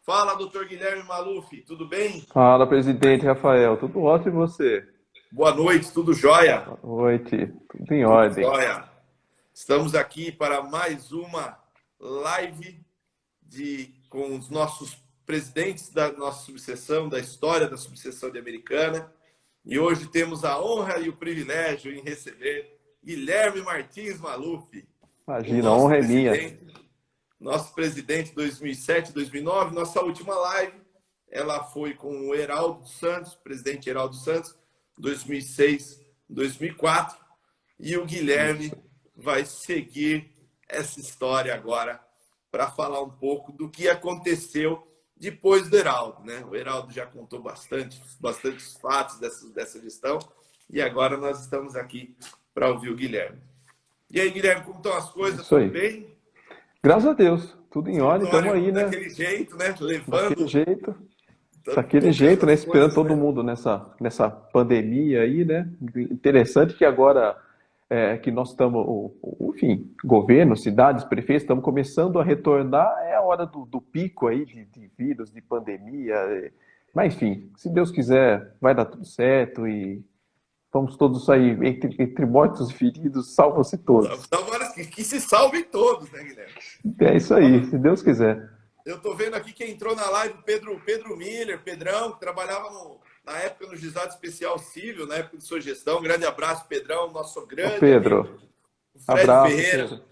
Fala, doutor Guilherme Maluf, tudo bem? Fala, presidente Rafael. Tudo ótimo e você? Boa noite, tudo jóia? Boa noite. Tudo em Tudo ordem. jóia. Estamos aqui para mais uma live com os nossos presidentes da nossa subseção, da história da subseção de Americana. E hoje temos a honra e o privilégio em receber Guilherme Martins Maluf, o Imagina, a honra é minha. nosso presidente 2007-2009. Nossa última live, ela foi com o Heraldo Santos, presidente Heraldo Santos, 2006-2004. E o Guilherme Isso. vai seguir essa história agora para falar um pouco do que aconteceu depois do Heraldo, né? O Heraldo já contou bastantes fatos dessa gestão e agora nós estamos aqui para ouvir o Guilherme. E aí, Guilherme, como estão as coisas? Isso Tudo aí. bem? Graças a Deus. Tudo em ordem. Estamos Escritório aí, né? daquele jeito, né? Daquele Levando, jeito. Daquele tocando jeito, né? as Esperando coisas, todo né? mundo nessa pandemia aí, né? Interessante que agora que nós estamos, enfim, governo, cidades, prefeitos, estamos começando a retornar, é a hora do pico aí de vírus, de pandemia. Mas, enfim, se Deus quiser, vai dar tudo certo e vamos todos sair entre mortos e feridos, salvam-se todos. Então, agora que se salvem todos, né, Guilherme? É isso aí, se Deus quiser. Eu estou vendo aqui quem entrou na live, Pedro Miller, Pedrão, que trabalhava na época no Juizado Especial Civil, na época de sua gestão. Um grande abraço, Pedrão, nosso Ô grande amigo. Pedro, O Fred abraço, Ferreira. Pedro.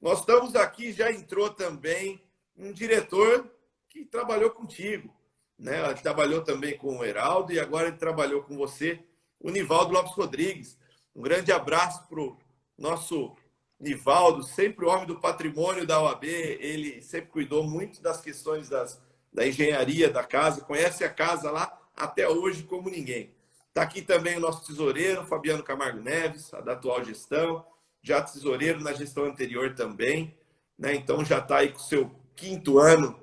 Nós estamos aqui, já entrou também um diretor que trabalhou contigo, né? Ele trabalhou também com o Heraldo e agora ele trabalhou com você, o Nivaldo Lopes Rodrigues. Um grande abraço para o nosso Nivaldo, sempre o homem do patrimônio da OAB. Ele sempre cuidou muito das questões da engenharia da casa, conhece a casa lá até hoje como ninguém. Está aqui também o nosso tesoureiro, Fabiano Camargo Neves, da atual gestão, já tesoureiro na gestão anterior também, né? Então já está aí com o seu quinto ano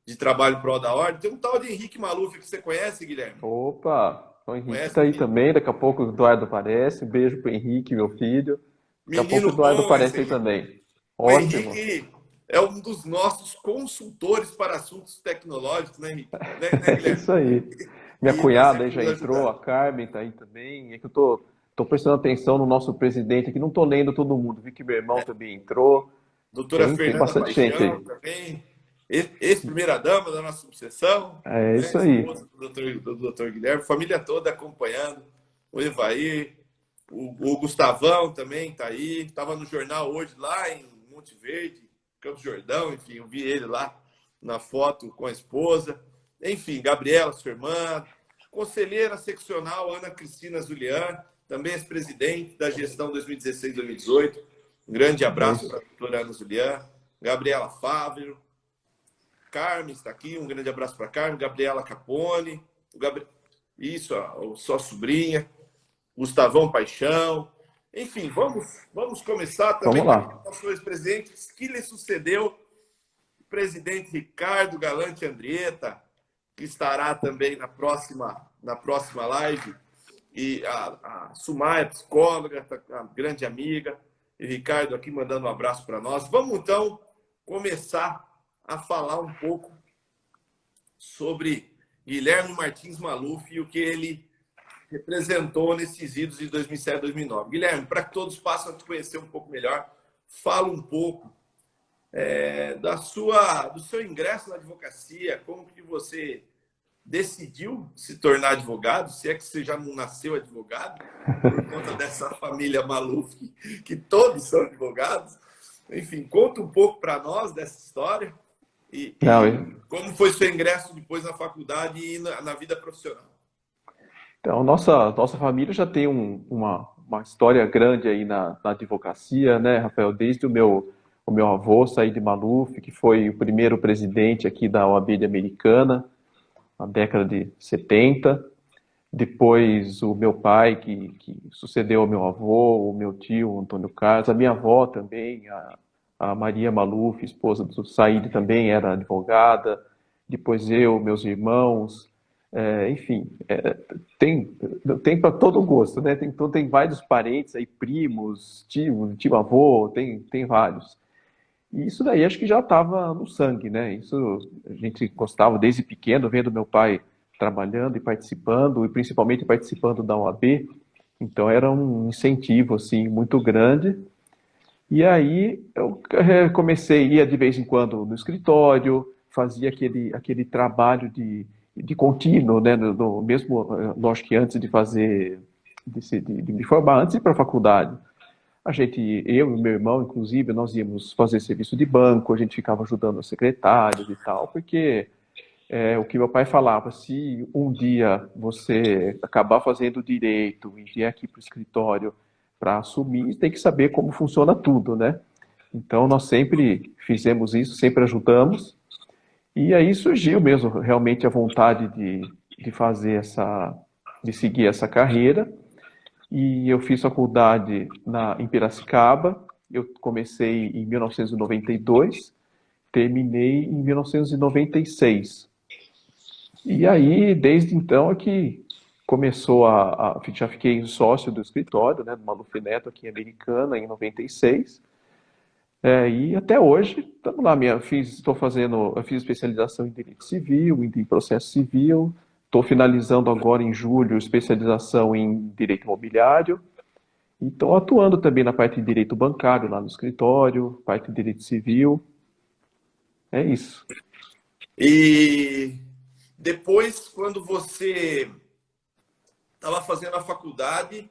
de trabalho em prol da ordem. Tem um tal de Henrique Maluf que você conhece, Guilherme? Opa, o Henrique Conhece? tá aí também, daqui a pouco o Eduardo aparece. Um beijo pro Henrique, meu filho. Daqui a pouco o Menino Eduardo bom esse aparece aí Henrique. também. O Ótimo. Henrique é um dos nossos consultores para assuntos tecnológicos, né, Henrique? Né, É Guilherme? isso aí. Minha E vai cunhada sempre aí já nos entrou, ajudar. a Carmen tá aí também. É que eu tô prestando atenção no nosso presidente aqui, não tô lendo todo mundo. Vi que meu irmão também entrou. Doutora Tem Fernanda bastante gente Paixão aí. também, ex-primeira-dama da nossa subseção, É né? isso aí. Esposa do doutor Guilherme, família toda acompanhando, o Evair, o Gustavão também está aí, estava no jornal hoje lá em Monte Verde, Campos do Jordão, enfim, eu vi ele lá na foto com a esposa. Enfim, Gabriela, sua irmã, conselheira seccional Ana Cristina Zulian, também ex-presidente da gestão 2016-2018. Um grande É abraço para isso. a doutora Ana Zulian, Gabriela Fávero, Carmen está aqui, um grande abraço para Carmen, Gabriela Capone, isso, a sua sobrinha, Gustavão Paixão. Enfim, vamos começar também. Vamos Está aqui lá. o nosso ex-presidente, que lhe sucedeu, o presidente Ricardo Galante Andrieta, que estará também na próxima live. E a Sumaya, psicóloga, a grande amiga, e Ricardo aqui mandando um abraço para nós. Vamos então começar a falar um pouco sobre Guilherme Martins Maluf e o que ele representou nesses idos de 2007 e 2009. Guilherme, para que todos possam te conhecer um pouco melhor, fala um pouco do seu ingresso na advocacia, como que você decidiu se tornar advogado, se é que você já não nasceu advogado, por conta dessa família Maluf, que todos são advogados. Enfim, conta um pouco para nós dessa história Não, e como foi seu ingresso depois na faculdade e na vida profissional. então, nossa família já tem uma história grande aí na advocacia, né, Rafael? Desde o meu avô, Said Maluf, que foi o primeiro presidente aqui da OAB de Americana, na década de 70. Depois, o meu pai, que sucedeu ao meu avô, o meu tio, Antônio Carlos, a minha avó também, a Maria Maluf, esposa do Said, também era advogada. Depois eu, meus irmãos, enfim, tem, tem para todo gosto, né? Tem vários parentes aí, primos, tio avô, tem vários. E isso daí acho que já estava no sangue, né? Isso a gente gostava desde pequeno, vendo meu pai trabalhando e participando, e principalmente participando da OAB. Então era um incentivo assim muito grande. E aí eu comecei a ir de vez em quando no escritório, fazia aquele trabalho de contínuo, né? Mesmo, lógico que antes de fazer, de me formar, antes de ir para a faculdade. Eu e meu irmão, inclusive, nós íamos fazer serviço de banco, a gente ficava ajudando os secretários e tal, porque o que meu pai falava, se um dia você acabar fazendo direito e vier aqui para o escritório para assumir, tem que saber como funciona tudo, né? Então, nós sempre fizemos isso, sempre ajudamos, e aí surgiu mesmo realmente a vontade de fazer de seguir essa carreira, e eu fiz faculdade em Piracicaba. Eu comecei em 1992, terminei em 1996. E aí, desde então, é que começou já fiquei sócio do escritório, né, do Maluf Neto aqui em Americana, em 96. E até hoje, estamos lá. Eu fiz especialização em Direito Civil, em Processo Civil. Estou finalizando agora em julho especialização em Direito Imobiliário. E estou atuando também na parte de direito bancário lá no escritório, parte de direito civil. É isso. E depois, quando você estava fazendo a faculdade,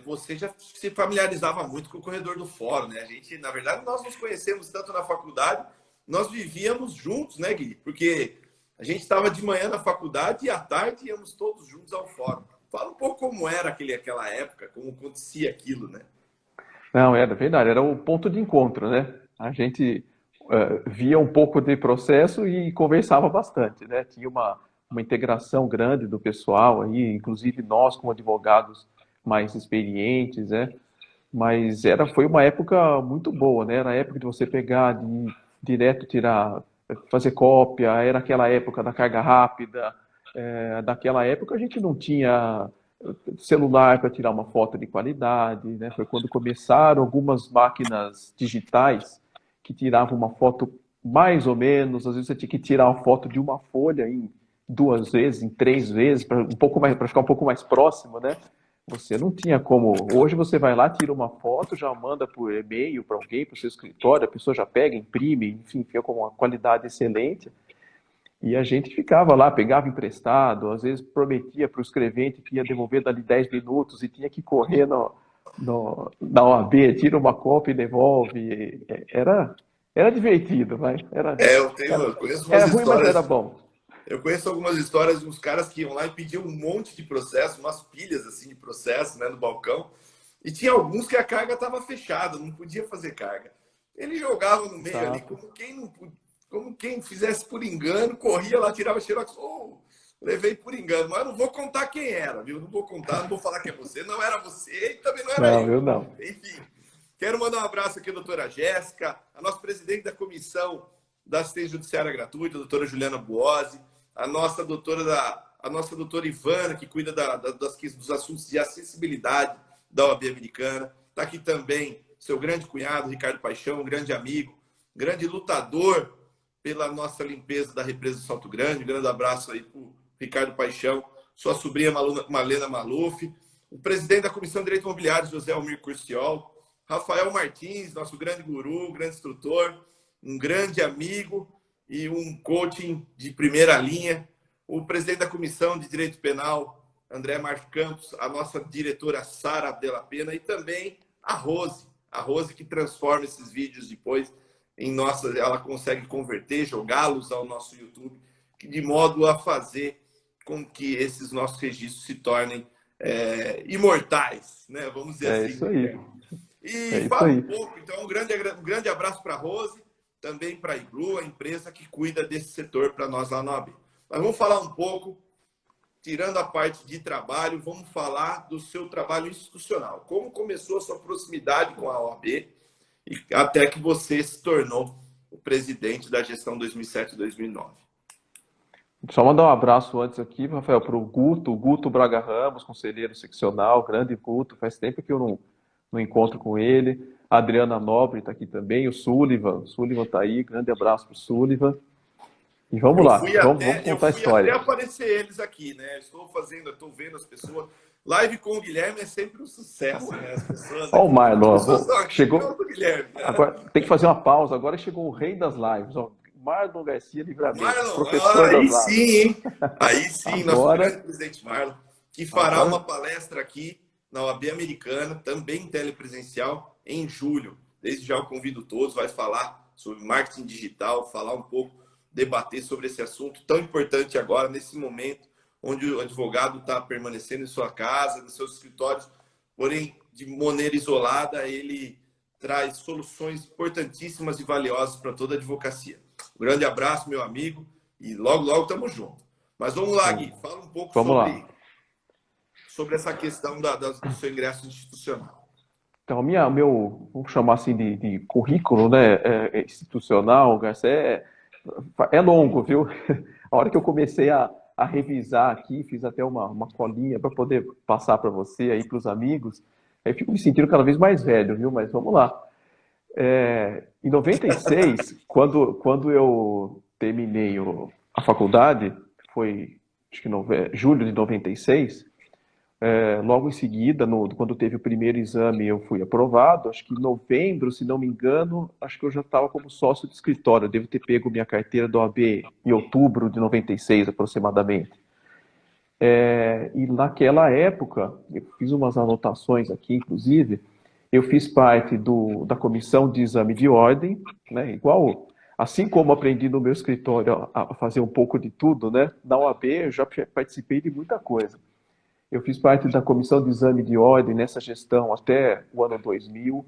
você já se familiarizava muito com o corredor do fórum, né? A gente, na verdade, nós nos conhecemos tanto na faculdade, nós vivíamos juntos, né, Gui? Porque a gente estava de manhã na faculdade e à tarde íamos todos juntos ao fórum. Fala um pouco como era aquela época, como acontecia aquilo, né? Não, era verdade, era o ponto de encontro, né? A gente via um pouco de processo e conversava bastante, né? Tinha uma integração grande do pessoal aí, inclusive nós como advogados mais experientes, né? Mas foi uma época muito boa, né? Era a época de você pegar, de direto tirar, fazer cópia, era aquela época da carga rápida. Daquela época a gente não tinha celular para tirar uma foto de qualidade, né? Foi quando começaram algumas máquinas digitais que tiravam uma foto mais ou menos, às vezes você tinha que tirar uma foto de uma folha em duas vezes, em três vezes, para ficar um pouco mais próximo, né? Você não tinha como. Hoje você vai lá, tira uma foto, já manda por e-mail para alguém, para o seu escritório, a pessoa já pega, imprime, enfim, fica com uma qualidade excelente. E a gente ficava lá, pegava emprestado, às vezes prometia para o escrevente que ia devolver dali 10 minutos e tinha que correr na OAB, tira uma cópia e devolve. Era divertido, vai. Eu conheço umas Era ruim, mas era histórias. bom. Eu conheço algumas histórias de uns caras que iam lá e pediam um monte de processo, umas pilhas assim de processo, né, no balcão. E tinha alguns que a carga estava fechada, não podia fazer carga. Ele jogava no meio ali Exato. como quem fizesse por engano, corria lá, tirava xerox. Oh, levei por engano, mas eu não vou contar quem era, viu? Não vou contar, não vou falar que é você. Não era você e também não era Não, eu. eu não. Enfim, quero mandar um abraço aqui à doutora Jéssica, a nossa presidente da Comissão da Assistência Judiciária Gratuita, a doutora Juliana Buozzi, a nossa doutora Ivana, que cuida dos assuntos de acessibilidade da OAB Americana. Está aqui também seu grande cunhado, Ricardo Paixão, um grande amigo, grande lutador pela nossa limpeza da represa do Salto Grande. Um grande abraço aí para o Ricardo Paixão, sua sobrinha Malena Maluf, o presidente da Comissão de Direito Imobiliário, José Almir Curciol, Rafael Martins, nosso grande guru, grande instrutor, um grande amigo e um coaching de primeira linha, o presidente da Comissão de Direito Penal, André Marcos Campos, a nossa diretora Sara Della Pena e também a Rose que transforma esses vídeos depois em nossa, ela consegue converter, jogá-los ao nosso YouTube, de modo a fazer com que esses nossos registros se tornem imortais, né? Vamos dizer É assim. isso aí. E É isso fala um aí. pouco, então, um grande abraço para a Rose, também para a Iglu, a empresa que cuida desse setor para nós lá no AB. Mas vamos falar um pouco, tirando a parte de trabalho, vamos falar do seu trabalho institucional. Como começou a sua proximidade com a OAB e até que você se tornou o presidente da gestão 2007-2009. Só mandar um abraço antes aqui, Rafael, para o Guto Braga Ramos, conselheiro seccional, grande Guto. Faz tempo que eu no encontro com ele. A Adriana Nobre está aqui também, o Sullivan está aí, grande abraço para o Sullivan. E vamos lá, vamos Eu contar a fui até história. aparecer eles aqui, né? Estou vendo as pessoas. Live com o Guilherme é sempre um sucesso, né? Ó o As Marlon, pessoas estão aqui pelo chegou, Guilherme, né? agora tem que fazer uma pausa, agora chegou o rei das lives, ó, Marlon Garcia Livramento, Marlon, professor das aí lives. sim, hein? Aí sim, nosso Agora, grande presidente Marlon, que fará agora, uma palestra aqui na OAB Americana, também telepresencial, em julho. Desde já eu convido todos, vai falar sobre marketing digital, falar um pouco, debater sobre esse assunto tão importante agora, nesse momento, onde o advogado está permanecendo em sua casa, nos seus escritórios, porém, de maneira isolada, ele traz soluções importantíssimas e valiosas para toda a advocacia. Um grande abraço, meu amigo, e logo, logo estamos juntos. Mas vamos lá, Gui, fala um pouco vamos lá. sobre essa questão do seu ingresso institucional. Então, vamos chamar assim de currículo, né, institucional, Garcia, é longo, viu? A hora que eu comecei a revisar aqui, fiz até uma colinha para poder passar para você aí, para os amigos, aí fico me sentindo cada vez mais velho, viu? Mas vamos lá. Em 96, quando eu terminei a faculdade, foi acho que julho de 96, logo em seguida, quando teve o primeiro exame, eu fui aprovado. Acho que em novembro, se não me engano, acho que eu já estava como sócio de escritório. Eu devo ter pego minha carteira do OAB em outubro de 96, aproximadamente. E naquela época, eu fiz umas anotações aqui, inclusive, eu fiz parte da comissão de exame de ordem, né? Assim como aprendi no meu escritório a fazer um pouco de tudo, né? Na OAB eu já participei de muita coisa. Eu fiz parte da comissão de exame de ordem nessa gestão até o ano 2000.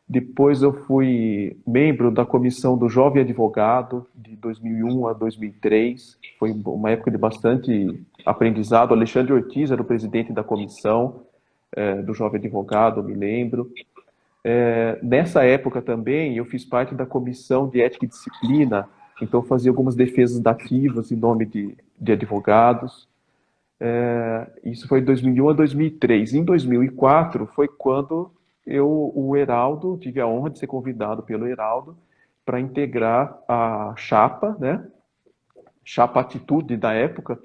Depois eu fui membro da comissão do Jovem Advogado de 2001 a 2003. Foi uma época de bastante aprendizado. Alexandre Ortiz era o presidente da comissão do Jovem Advogado, eu me lembro. Nessa época também eu fiz parte da comissão de ética e disciplina, então fazia algumas defesas dativas em nome de advogados. Isso foi de 2001 a 2003. Em 2004 foi quando o Heraldo, tive a honra de ser convidado pelo Heraldo para integrar a chapa, né? Chapa Atitude da época.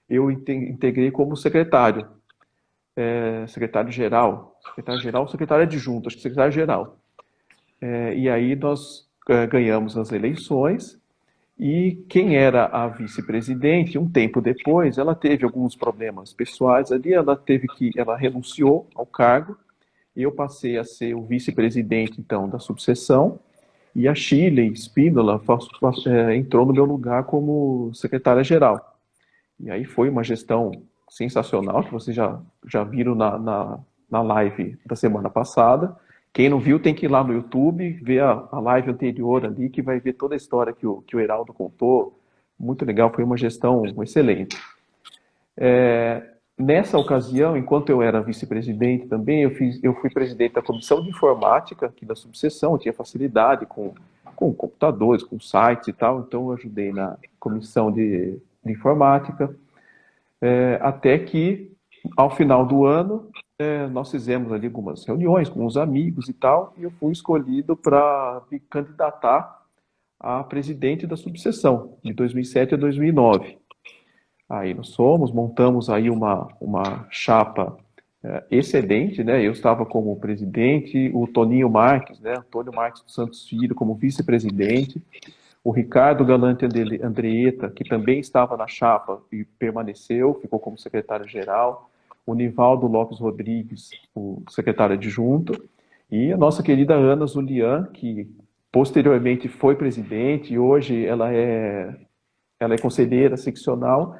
Eu integrei como secretário, secretário-geral, secretário-geral, secretário adjunto, acho que secretário-geral. E aí nós ganhamos as eleições. E quem era a vice-presidente, um tempo depois, ela teve alguns problemas pessoais ali, ela renunciou ao cargo, e eu passei a ser o vice-presidente, então, da subseção, e a Shirley Spínola entrou no meu lugar como secretária-geral. E aí foi uma gestão sensacional, que vocês já viram na live da semana passada. Quem não viu tem que ir lá no YouTube, ver a live anterior ali, que vai ver toda a história que o Heraldo contou. Muito legal, foi uma gestão excelente. Nessa ocasião, enquanto eu era vice-presidente também, eu fui presidente da comissão de informática aqui da subseção. Eu tinha facilidade com computadores, com sites e tal, então eu ajudei na comissão de informática. Até que, ao final do ano, nós fizemos ali algumas reuniões com os amigos e tal, e eu fui escolhido para me candidatar a presidente da subseção, de 2007 a 2009. Aí montamos aí uma chapa excelente, né? Eu estava como presidente, o Toninho Marques, né? Antônio Marques dos Santos Filho como vice-presidente, o Ricardo Galante Andreetta, que também estava na chapa e permaneceu, ficou como secretário-geral, o Nivaldo Lopes Rodrigues, o secretário adjunto, e a nossa querida Ana Zulian, que posteriormente foi presidente e hoje ela é conselheira seccional,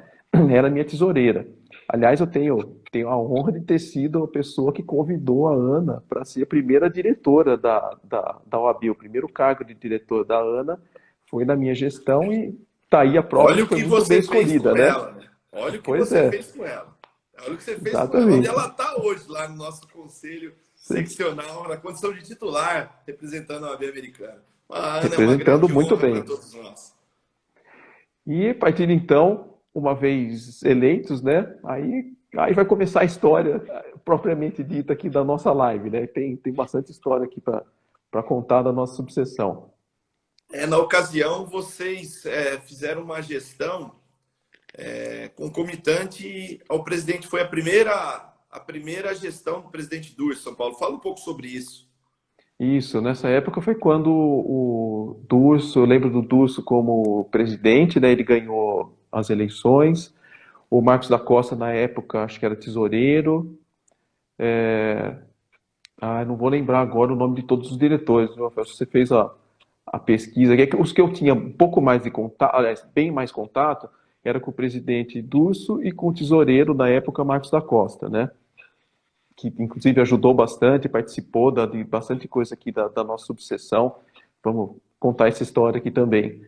era minha tesoureira. Aliás, eu tenho a honra de ter sido a pessoa que convidou a Ana para ser a primeira diretora da OAB. O primeiro cargo de diretor da Ana foi na minha gestão e tá aí a prova Olha que o foi que muito bem você fez escolhida, com né? ela, né? Olha o que Pois você é, fez com ela. Olha o que você fez com ela. Onde exatamente. ela está hoje, lá no nosso conselho seccional, na condição de titular, representando a OAB Americana. A Ana é uma Representando grande muito honra para bem. todos nós. E a partir de então, uma vez eleitos, né? Aí vai começar a história. propriamente dita aqui da nossa live, né? Tem bastante história aqui para contar da nossa subseção. Na ocasião, vocês fizeram uma gestão concomitante ao presidente. Foi a primeira gestão do presidente Durso, São Paulo. Fala um pouco sobre isso. Isso, nessa época foi quando o Durso, eu lembro do Durso como presidente, né? Ele ganhou as eleições. O Marcos da Costa, na época, acho que era tesoureiro. Não vou lembrar agora o nome de todos os diretores, viu, Rafael? Você fez a pesquisa, os que eu tinha um pouco mais de contato, aliás, bem mais contato, era com o presidente Durso e com o tesoureiro, na época, Marcos da Costa, né? Que inclusive ajudou bastante, participou de bastante coisa aqui da nossa subseção. Vamos contar essa história aqui também.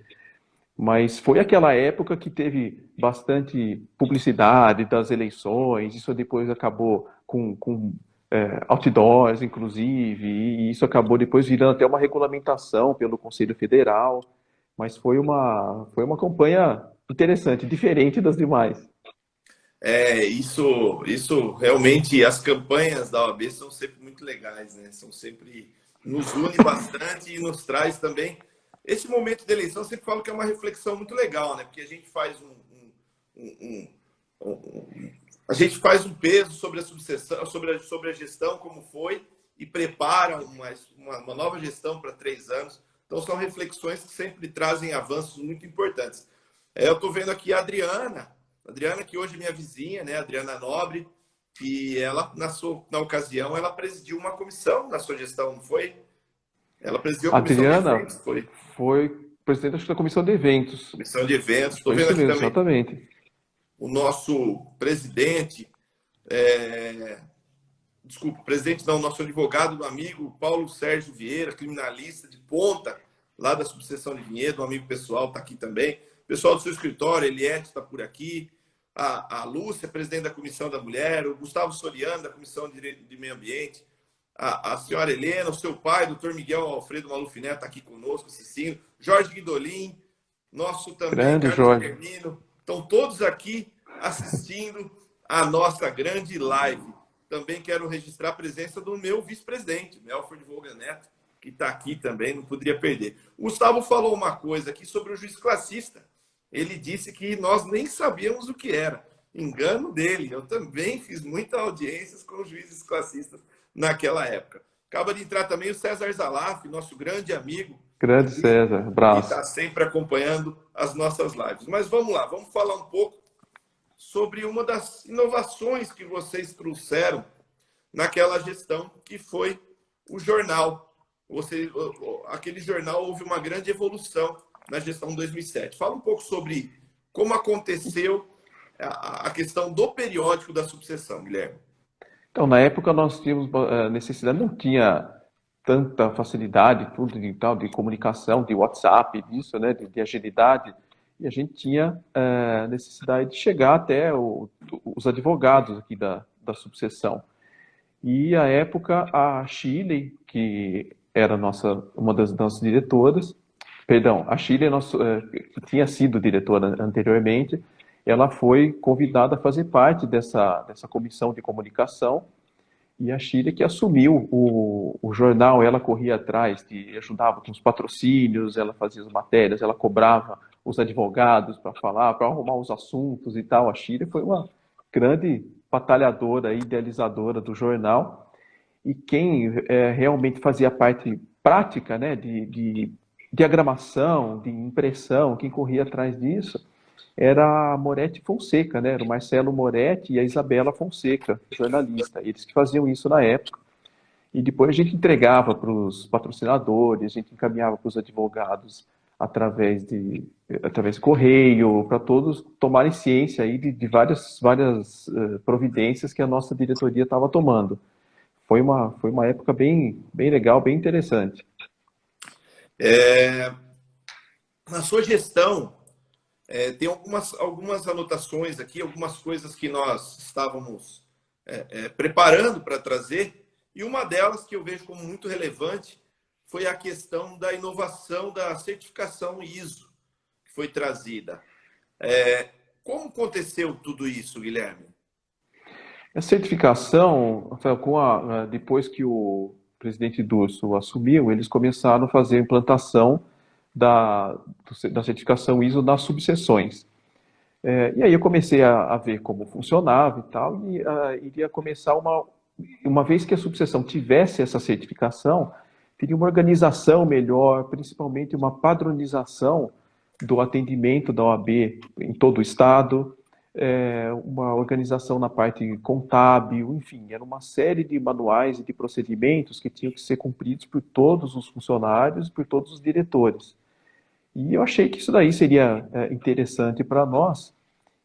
Mas foi aquela época que teve bastante publicidade das eleições, isso depois acabou com outdoors, inclusive, e isso acabou depois virando até uma regulamentação pelo Conselho Federal, mas foi uma campanha interessante, diferente das demais. Isso realmente, as campanhas da OAB são sempre muito legais, né? São sempre, nos une bastante e nos traz também. Esse momento de eleição, eu sempre falo que é uma reflexão muito legal, né? Porque a gente faz a gente faz um peso sobre a subseção, sobre a gestão, como foi, e prepara uma nova gestão para 3 anos. Então, são reflexões que sempre trazem avanços muito importantes. Eu estou vendo aqui a Adriana, que hoje é minha vizinha, né? Adriana Nobre, que ela, na ocasião, ela presidiu uma comissão na sua gestão, não foi? Ela presidiu a A comissão de Adriana eventos, foi? foi presidente, acho que, da comissão de eventos. Comissão de eventos. Estou Foi vendo isso aqui mesmo, também exatamente. o nosso presidente, presidente não, nosso advogado, amigo Paulo Sérgio Vieira, criminalista de ponta, lá da subseção de Vinhedo, um amigo pessoal, está aqui também. Pessoal do seu escritório, Eliette está por aqui. A Lúcia, presidente da Comissão da Mulher. O Gustavo Soriano, da Comissão de Meio Ambiente. A senhora Helena, o seu pai, doutor Miguel Alfredo Maluf Neto, está aqui conosco, assistindo. Jorge Guidolin, nosso também, Grande Carlos Jorge. Termino. Estão todos aqui assistindo a nossa grande live. Também quero registrar a presença do meu vice-presidente, Melford Volga Neto, que está aqui também, não poderia perder. O Gustavo falou uma coisa aqui sobre o juiz classista. Ele disse que nós nem sabíamos o que era. Engano dele. Eu também fiz muitas audiências com os juízes classistas naquela época. Acaba de entrar também o César Zalaf, nosso grande amigo. Grande César, Que abraço. está sempre acompanhando as nossas lives. Mas vamos lá, vamos falar um pouco sobre uma das inovações que vocês trouxeram naquela gestão, que foi o jornal. Aquele jornal houve uma grande evolução na gestão de 2007. Fala um pouco sobre como aconteceu a questão do periódico da subseção, Guilherme. Então, na época nós tínhamos necessidade, não tinha tanta facilidade, tudo de tal, de comunicação, de WhatsApp, disso, né, de agilidade, e a gente tinha necessidade de chegar até os advogados aqui da subseção. E, à época, a Shirley, que era uma das nossas diretoras, perdão, a Shirley, que tinha sido diretora anteriormente, ela foi convidada a fazer parte dessa comissão de comunicação, e a Shirley que assumiu o jornal, ela corria atrás, ajudava com os patrocínios, ela fazia as matérias, ela cobrava os advogados para falar, para arrumar os assuntos e tal. A Shirley foi uma grande batalhadora, idealizadora do jornal, e quem realmente fazia a parte prática, né, de diagramação, de impressão, quem corria atrás disso, era a Moretti Fonseca, né? Era o Marcelo Moretti e a Isabela Fonseca, jornalista. Eles que faziam isso na época. E depois a gente entregava para os patrocinadores, a gente encaminhava para os advogados através de correio, para todos tomarem ciência aí de várias providências que a nossa diretoria estava tomando. Foi uma época bem legal, bem interessante. Na sua gestão, tem algumas anotações aqui, algumas coisas que nós estávamos preparando para trazer, e uma delas que eu vejo como muito relevante foi a questão da inovação da certificação ISO, que foi trazida. Como aconteceu tudo isso, Guilherme? A certificação, Rafael, depois que o presidente Durso assumiu, eles começaram a fazer a implantação da certificação ISO nas subseções. E aí eu comecei a ver como funcionava e tal, e iria começar uma vez que a subseção tivesse essa certificação, teria uma organização melhor, principalmente uma padronização do atendimento da OAB em todo o estado, uma organização na parte contábil, enfim, era uma série de manuais e de procedimentos que tinham que ser cumpridos por todos os funcionários, por todos os diretores. E eu achei que isso daí seria interessante para nós.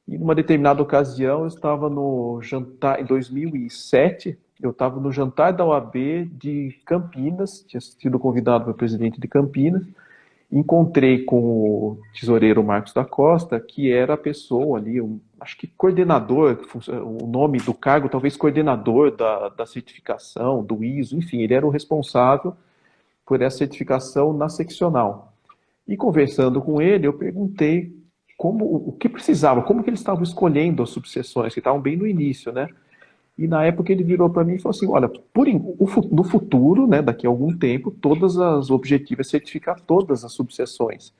E numa determinada ocasião, eu estava no jantar, em 2007, eu estava no jantar da OAB de Campinas, tinha sido convidado pelo presidente de Campinas, encontrei com o tesoureiro Marcos da Costa, que era a pessoa ali, acho que coordenador, o nome do cargo, talvez coordenador da certificação, do ISO, enfim, ele era o responsável por essa certificação na seccional. E conversando com ele, eu perguntei o que precisava, como que eles estavam escolhendo as subseções, que estavam bem no início, né? E na época ele virou para mim e falou assim, olha, no futuro, né, daqui a algum tempo, o objetivos é certificar todas as subseções.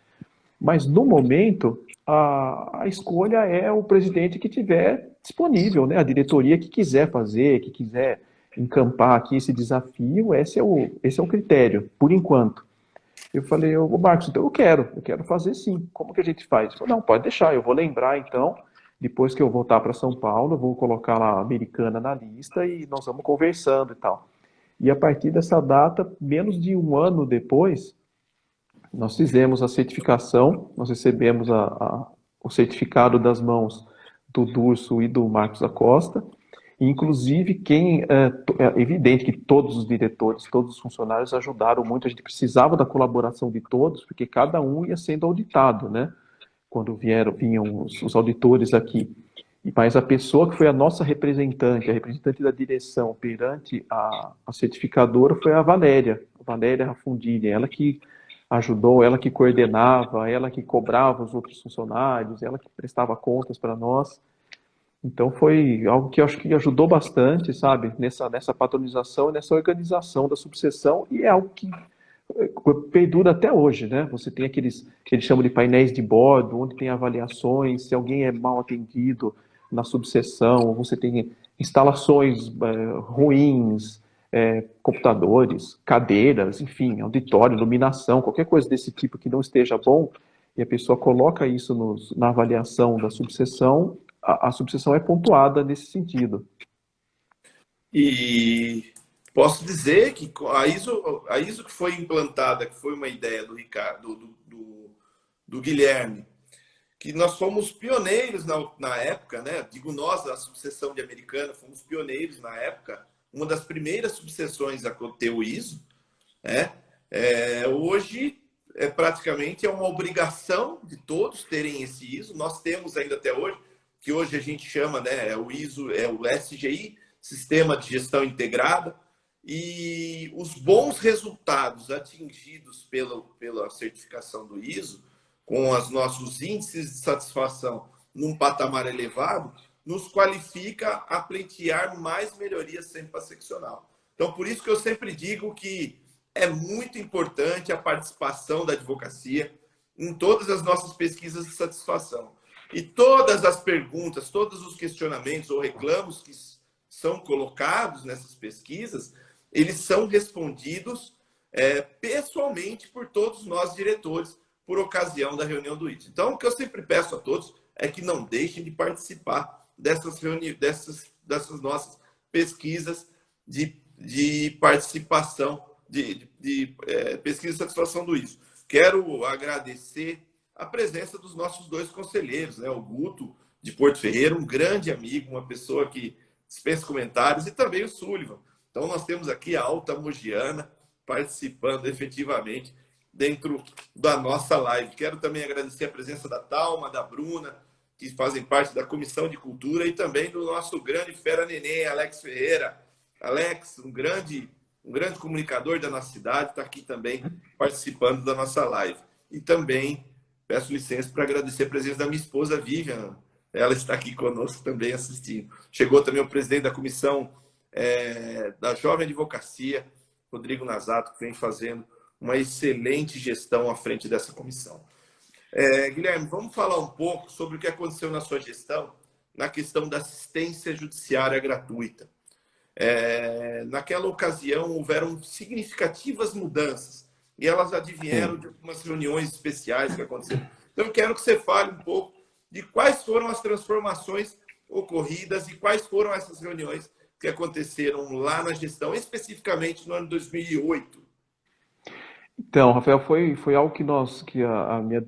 Mas no momento, a escolha é o presidente que tiver disponível, né? A diretoria que quiser fazer, que quiser encampar aqui esse desafio, esse é o critério, por enquanto. Eu falei, ô Marcos, então eu quero fazer sim. Como que a gente faz? Ele falou, não, pode deixar, eu vou lembrar então, depois que eu voltar para São Paulo, eu vou colocar lá a Americana na lista e nós vamos conversando e tal. E a partir dessa data, menos de um ano depois, nós fizemos a certificação, nós recebemos o certificado das mãos do Durso e do Marcos Acosta. Inclusive, é evidente que todos os diretores, todos os funcionários ajudaram muito. A gente precisava da colaboração de todos, porque cada um ia sendo auditado, né? Quando vinham os auditores aqui. Mas a pessoa que foi a nossa representante, a representante da direção perante a certificadora foi a Valéria Rafundini, ela que ajudou, ela que coordenava, ela que cobrava os outros funcionários, ela que prestava contas para nós. Então foi algo que eu acho que ajudou bastante, sabe, nessa patronização e nessa organização da subseção, e é algo que perdura até hoje, né? Você tem aqueles que eles chamam de painéis de bordo, onde tem avaliações, se alguém é mal atendido na subseção, você tem instalações ruins, computadores, cadeiras, enfim, auditório, iluminação, qualquer coisa desse tipo que não esteja bom, e a pessoa coloca isso na avaliação da subseção, a subseção é pontuada nesse sentido. E posso dizer que a ISO que foi implantada, que foi uma ideia do Ricardo, do Guilherme, que nós fomos pioneiros na época, né? Digo nós, a subseção de Americana, fomos pioneiros na época, uma das primeiras subseções a ter o ISO, né? Hoje praticamente é uma obrigação de todos terem esse ISO. Nós temos ainda até hoje, que hoje a gente chama, né, o ISO, o SGI, Sistema de Gestão Integrada, e os bons resultados atingidos pela certificação do ISO, com os nossos índices de satisfação num patamar elevado, nos qualifica a pleitear mais melhorias sempre para a seccional. Então, por isso que eu sempre digo que é muito importante a participação da advocacia em todas as nossas pesquisas de satisfação. E todas as perguntas, todos os questionamentos ou reclamos que são colocados nessas pesquisas, eles são respondidos pessoalmente por todos nós diretores, por ocasião da reunião do ISO. Então, o que eu sempre peço a todos é que não deixem de participar dessas nossas pesquisas de participação, de pesquisa de satisfação do ISO. Quero agradecer a presença dos nossos dois conselheiros, né? O Guto, de Porto Ferreira, um grande amigo, uma pessoa que dispensa comentários, e também o Sullivan. Então, nós temos aqui a Alta Mogiana participando efetivamente dentro da nossa live. Quero também agradecer a presença da Thalma, da Bruna, que fazem parte da Comissão de Cultura, e também do nosso grande fera neném, Alex Ferreira. Alex, um grande comunicador da nossa cidade, está aqui também participando da nossa live. E também peço licença para agradecer a presença da minha esposa, Vivian. ela está aqui conosco também assistindo. Chegou também o presidente da comissão da Jovem Advocacia, Rodrigo Nasato, que vem fazendo uma excelente gestão à frente dessa comissão. Guilherme, vamos falar um pouco sobre o que aconteceu na sua gestão na questão da assistência judiciária gratuita. Naquela ocasião, houveram significativas mudanças e elas advieram de algumas reuniões especiais que aconteceram. Então, eu quero que você fale um pouco de quais foram as transformações ocorridas e quais foram essas reuniões que aconteceram lá na gestão, especificamente no ano 2008. Então, Rafael, foi algo que a minha,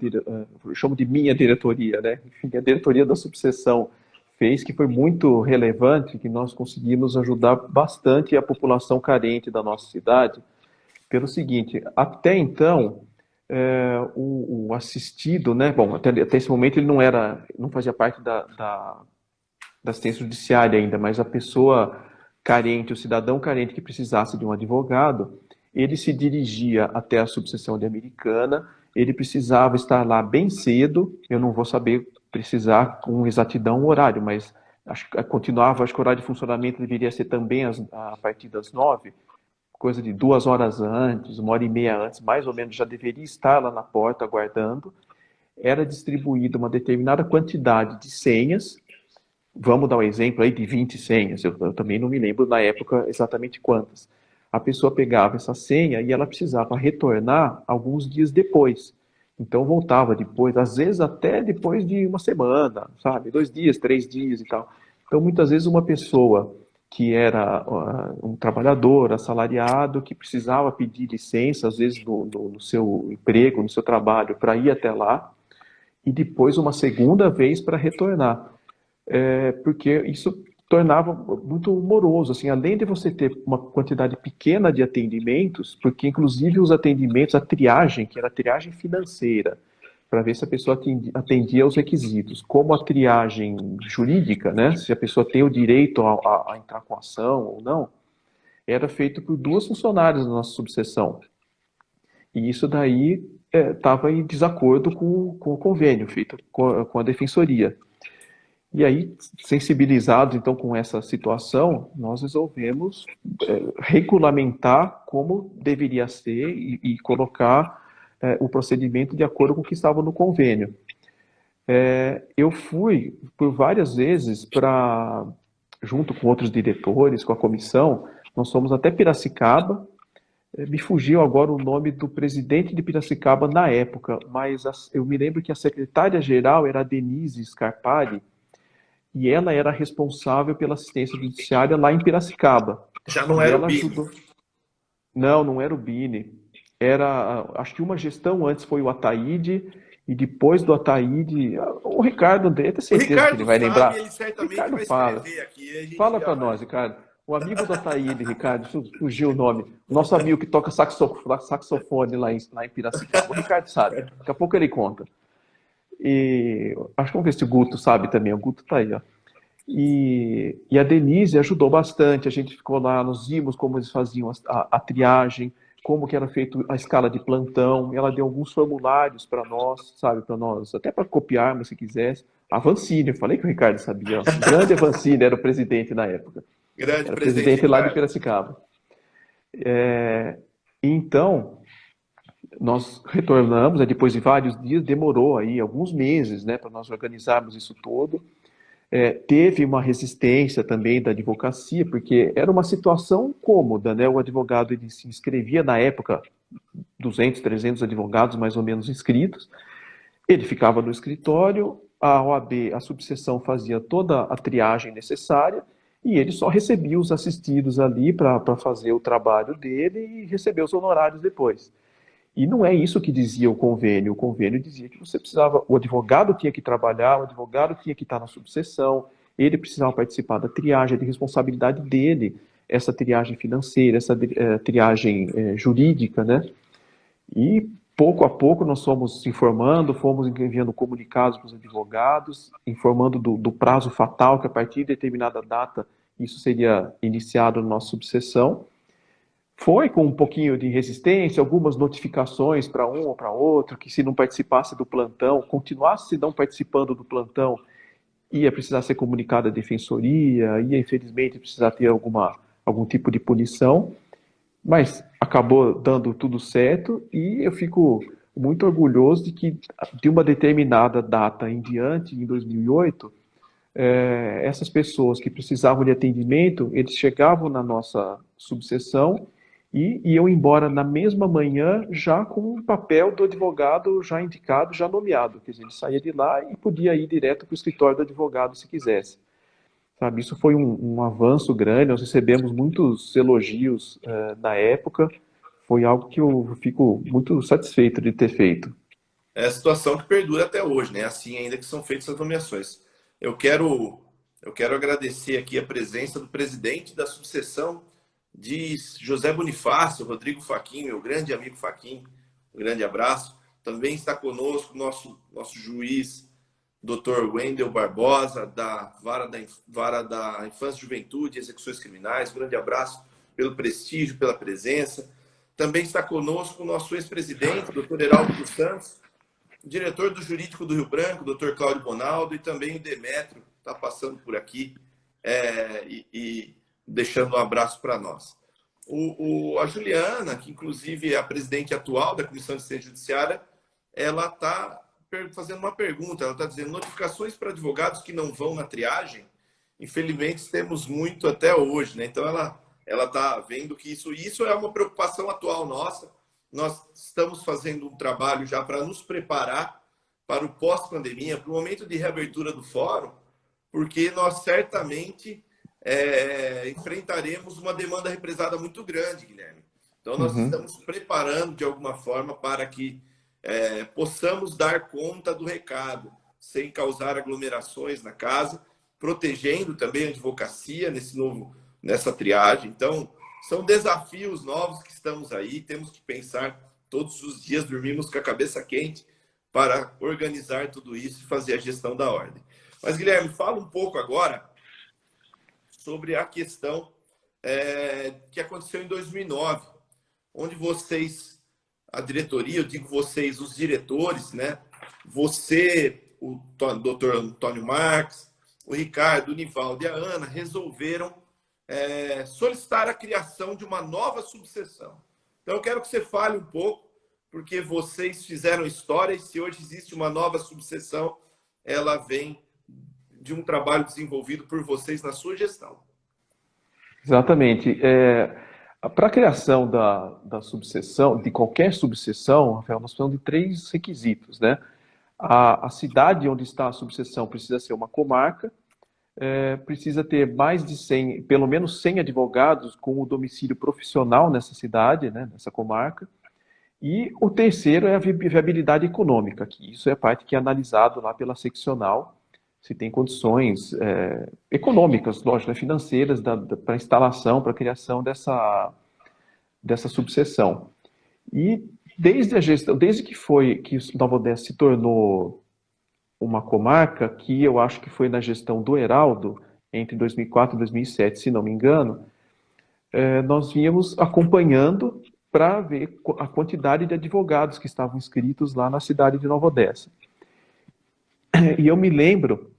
eu chamo de minha diretoria, né? Enfim, a diretoria da subseção fez, que foi muito relevante, que nós conseguimos ajudar bastante a população carente da nossa cidade, pelo seguinte: até então, o assistido, né? Bom, até esse momento ele não fazia parte da assistência judiciária ainda, mas a pessoa carente, o cidadão carente que precisasse de um advogado, ele se dirigia até a subseção de Americana, ele precisava estar lá bem cedo, eu não vou saber precisar com exatidão o horário, mas acho que o horário de funcionamento deveria ser também a partir das 9, coisa de 2 horas antes, 1h30 antes, mais ou menos, já deveria estar lá na porta aguardando. Era distribuída uma determinada quantidade de senhas. Vamos dar um exemplo aí de 20 senhas, eu também não me lembro na época exatamente quantas. A pessoa pegava essa senha e ela precisava retornar alguns dias depois. Então voltava depois, às vezes até depois de uma semana, sabe? 2 dias, 3 dias e tal. Então muitas vezes uma pessoa que era um trabalhador assalariado, que precisava pedir licença, às vezes no seu emprego, no seu trabalho, para ir até lá, e depois uma segunda vez para retornar. Porque isso tornava muito moroso, assim, além de você ter uma quantidade pequena de atendimentos, porque inclusive os atendimentos, a triagem, que era a triagem financeira, para ver se a pessoa atendia aos requisitos, como a triagem jurídica, né, se a pessoa tem o direito a entrar com ação ou não, era feito por 2 funcionárias da nossa subseção. E isso daí estava em desacordo com o convênio feito com a defensoria. E aí, sensibilizados então com essa situação, nós resolvemos regulamentar como deveria ser e colocar o procedimento de acordo com o que estava no convênio. Eu fui por várias vezes junto com outros diretores, com a comissão, nós fomos até Piracicaba. Me fugiu agora o nome do presidente de Piracicaba na época, mas eu me lembro que a secretária-geral era a Denise Scarpari, e ela era responsável pela assistência judiciária lá em Piracicaba. Já não era o Bini. Não era o Bini. Acho que uma gestão antes foi o Ataíde, e depois do Ataíde, o Ricardo André, tenho certeza que ele vai lembrar. Ele certamente Ricardo vai fala. aqui. Fala para nós, Ricardo. O amigo do Ataíde, Ricardo, fugiu o nome. O nosso amigo que toca saxofone lá em Piracicaba. O Ricardo sabe. Daqui a pouco ele conta. E acho que vamos ver se o Guto sabe também. O Guto tá aí, ó. E a Denise ajudou bastante. A gente ficou lá, nós vimos como eles faziam a triagem, como que era feito a escala de plantão. Ela deu alguns formulários para nós, sabe, para nós, até para copiarmos se quisesse. A Vancini, eu falei que o Ricardo sabia. Ó. O grande Vancini era o presidente na época. Grande era presidente lá de Piracicaba. Então, nós retornamos, depois de vários dias, demorou aí alguns meses, né, para nós organizarmos isso todo. Teve uma resistência também da advocacia, porque era uma situação cômoda, né? O advogado ele se inscrevia na época, 200, 300 advogados mais ou menos inscritos, ele ficava no escritório, a OAB, a subseção fazia toda a triagem necessária e ele só recebia os assistidos ali para fazer o trabalho dele e receber os honorários depois. E não é isso que dizia o convênio. O convênio dizia que você precisava, o advogado tinha que trabalhar, o advogado tinha que estar na subseção, ele precisava participar da triagem, de responsabilidade dele, essa triagem financeira, essa triagem jurídica, né? E pouco a pouco nós fomos informando, fomos enviando comunicados para os advogados, informando do prazo fatal, que a partir de determinada data isso seria iniciado na nossa subseção. Foi com um pouquinho de resistência, algumas notificações para um ou para outro, que se não participasse do plantão, continuasse não participando do plantão, ia precisar ser comunicado à defensoria, ia infelizmente precisar ter algum tipo de punição, mas acabou dando tudo certo e eu fico muito orgulhoso de que de uma determinada data em diante, em 2008, essas pessoas que precisavam de atendimento, eles chegavam na nossa subseção e iam embora na mesma manhã já com o papel do advogado já indicado, já nomeado. Quer dizer, ele saía de lá e podia ir direto para o escritório do advogado se quisesse. Sabe, isso foi um avanço grande, nós recebemos muitos elogios na época, foi algo que eu fico muito satisfeito de ter feito. É a situação que perdura até hoje, né? Assim ainda que são feitas as nomeações. Eu quero, eu quero agradecer aqui a presença do presidente da subseção de José Bonifácio, Rodrigo Fachin, meu grande amigo Fachin, um grande abraço. Também está conosco nosso juiz, Dr. Wendel Barbosa, da Vara da Infância, Juventude e Execuções Criminais. Um grande abraço pelo prestígio, pela presença. Também está conosco o nosso ex-presidente, Dr. Heraldo dos Santos, diretor do Jurídico do Rio Branco, Dr. Cláudio Bonaldo, e também o Demétrio, está passando por aqui e deixando um abraço para nós. A Juliana, que inclusive é a presidente atual da Comissão de Assistência Judiciária, ela está fazendo uma pergunta, ela está dizendo: notificações para advogados que não vão na triagem, infelizmente temos muito até hoje, né? Então ela está vendo que isso é uma preocupação atual nossa. Nós estamos fazendo um trabalho já para nos preparar para o pós-pandemia, para o momento de reabertura do fórum, porque nós certamente enfrentaremos uma demanda represada muito grande, Guilherme. Então nós estamos preparando de alguma forma para que possamos dar conta do recado, sem causar aglomerações na casa, protegendo também a advocacia nessa triagem. Então, são desafios novos que estamos aí, temos que pensar todos os dias, dormimos com a cabeça quente para organizar tudo isso e fazer a gestão da ordem. Mas, Guilherme, fala um pouco agora sobre a questão que aconteceu em 2009, onde vocês, a diretoria, eu digo vocês, os diretores, né? Você, o doutor Antônio Marques, o Ricardo, o Nivaldo e a Ana resolveram solicitar a criação de uma nova subseção. Então, eu quero que você fale um pouco, porque vocês fizeram história e se hoje existe uma nova subseção, ela vem de um trabalho desenvolvido por vocês na sua gestão. Exatamente. Para a criação da subseção, de qualquer subseção, Rafael, nós precisamos de 3 requisitos, né? A cidade onde está a subseção precisa ser uma comarca, precisa ter mais de 100, pelo menos 100 advogados com o domicílio profissional nessa cidade, né, nessa comarca. E o terceiro é a viabilidade econômica, que isso é a parte que é analisado lá pela seccional, se tem condições econômicas, lógico, né, financeiras para a instalação, para a criação dessa subseção. E desde que Nova Odessa se tornou uma comarca, que eu acho que foi na gestão do Heraldo, entre 2004 e 2007, se não me engano, nós vínhamos acompanhando para ver a quantidade de advogados que estavam inscritos lá na cidade de Nova Odessa. E eu me lembro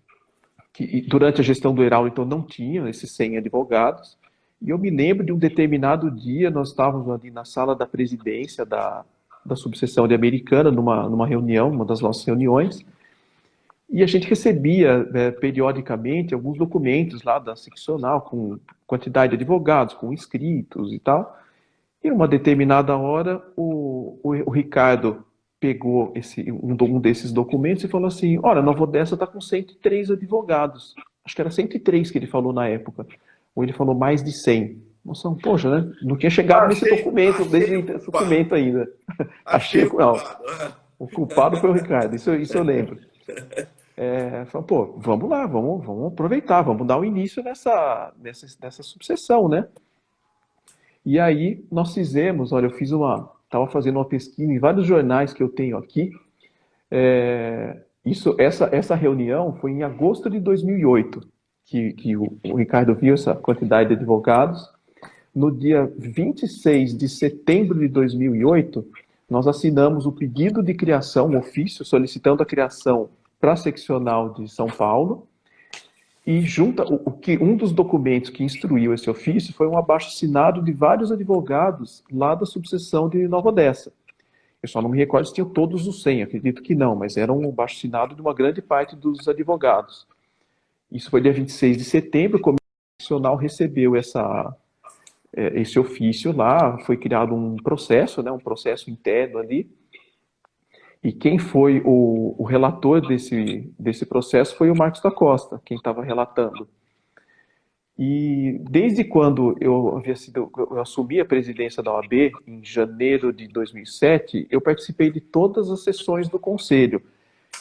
que durante a gestão do Heraldo, então, não tinham esses 100 advogados, e eu me lembro de um determinado dia, nós estávamos ali na sala da presidência da subseção de Americana, numa reunião, uma das nossas reuniões, e a gente recebia periodicamente alguns documentos lá da seccional, com quantidade de advogados, com inscritos e tal. E numa determinada hora, o Ricardo pegou um desses documentos e falou assim: olha, Nova Odessa está com 103 advogados. Acho que era 103 que ele falou na época. Ou ele falou mais de 100. Nossa, poxa, né? Não tinha chegado nesse documento, esse documento ainda. Achei o culpado. O culpado foi o Ricardo, isso eu lembro. Falou, pô, vamos lá, vamos aproveitar, vamos dar o início nessa subseção, né? E aí nós fizemos, olha, estava fazendo uma pesquisa em vários jornais que eu tenho aqui. Essa reunião foi em agosto de 2008, que o Ricardo viu essa quantidade de advogados. No dia 26 de setembro de 2008, nós assinamos o pedido de criação, um ofício solicitando a criação para a seccional de São Paulo, E junta um dos documentos que instruiu esse ofício foi um abaixo-assinado de vários advogados lá da subseção de Nova Odessa. Eu só não me recordo se tinham todos os 100, acredito que não, mas era um abaixo-assinado de uma grande parte dos advogados. Isso foi dia 26 de setembro, o Comitê Nacional recebeu esse ofício lá, foi criado um processo, né, um processo interno ali, e quem foi o relator desse processo foi o Marcos da Costa, quem estava relatando. E desde quando eu assumi a presidência da OAB, em janeiro de 2007, eu participei de todas as sessões do Conselho.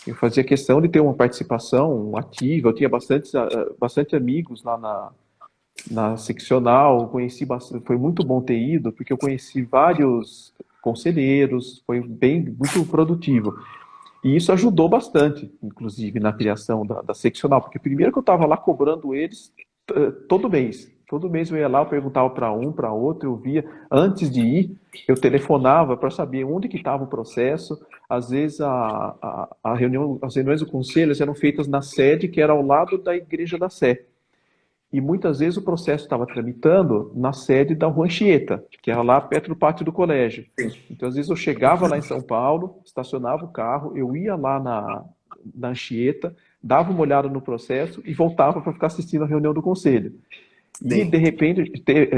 Eu fazia questão de ter uma participação ativa, eu tinha bastante amigos lá na seccional, conheci bastante, foi muito bom ter ido, porque eu conheci vários conselheiros, foi muito produtivo. E isso ajudou bastante, inclusive, na criação da seccional, porque primeiro que eu estava lá cobrando eles todo mês. Todo mês eu ia lá, eu perguntava para um, para outro, eu via. Antes de ir, eu telefonava para saber onde que estava o processo. Às vezes as reuniões do conselho eram feitas na sede, que era ao lado da Igreja da Sé. E muitas vezes o processo estava tramitando na sede da Rua Anchieta, que era lá perto do pátio do colégio. Então, às vezes eu chegava lá em São Paulo, estacionava o carro, eu ia lá na Anchieta, dava uma olhada no processo e voltava para ficar assistindo a reunião do conselho. E, Sim. de repente,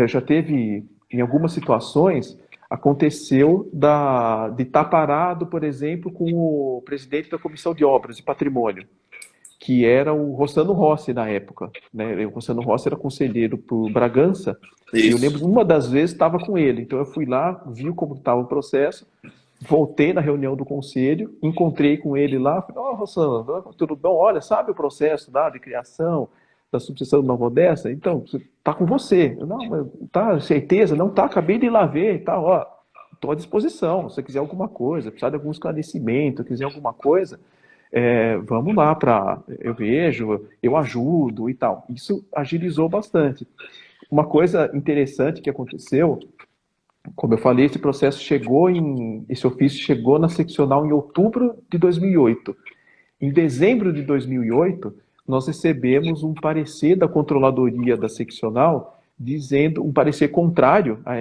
já teve, em algumas situações, aconteceu de estar parado, por exemplo, com o presidente da Comissão de Obras e Patrimônio, que era o Rossano Rossi na época, né? O Rossano Rossi era conselheiro por Bragança, e eu lembro Isso. que uma das vezes estava com ele. Então eu fui lá, vi como estava o processo, voltei na reunião do conselho, encontrei com ele lá, falei, Rossano, tudo bom? Olha, sabe o processo lá de criação da subseção de Nova Odessa? Então, tá com você. Não, mas tá, certeza? Não tá, acabei de ir lá ver e tal, ó, estou à disposição, se você quiser alguma coisa, precisar de algum esclarecimento, quiser alguma coisa, vamos lá eu vejo, eu ajudo e tal. Isso agilizou bastante. Uma coisa interessante que aconteceu, como eu falei, esse ofício chegou na seccional em outubro de 2008. Em dezembro de 2008, nós recebemos um parecer da controladoria da seccional dizendo um parecer contrário a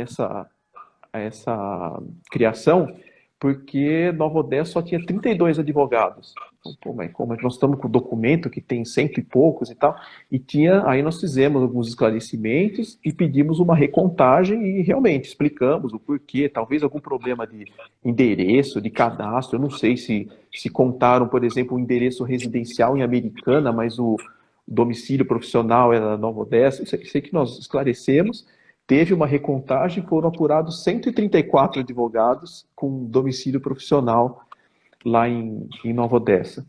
essa criação, porque Nova Odessa só tinha 32 advogados. Então, pô, mas como nós estamos com o documento que tem cento e poucos e tal, aí nós fizemos alguns esclarecimentos e pedimos uma recontagem e realmente explicamos o porquê, talvez algum problema de endereço, de cadastro, eu não sei se contaram, por exemplo, o endereço residencial em Americana, mas o domicílio profissional era Nova Odessa, sei que nós esclarecemos. Teve uma recontagem, foram apurados 134 advogados com domicílio profissional lá em Nova Odessa.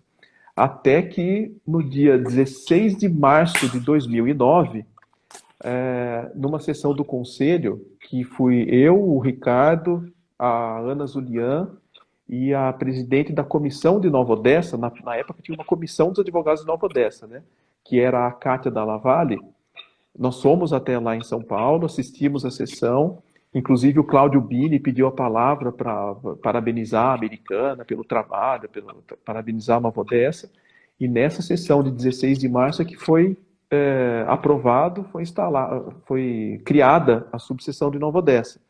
Até que no dia 16 de março de 2009, numa sessão do conselho, que fui eu, o Ricardo, a Ana Zulian e a presidente da comissão de Nova Odessa, na época tinha uma comissão dos advogados de Nova Odessa, né, que era a Cátia Dalla Valle. Nós fomos até lá em São Paulo, assistimos a sessão, inclusive o Cláudio Bini pediu a palavra para parabenizar a Americana pelo trabalho, parabenizar a Nova Odessa, e nessa sessão de 16 de março é que foi aprovado, foi criada a subseção de Nova Odessa,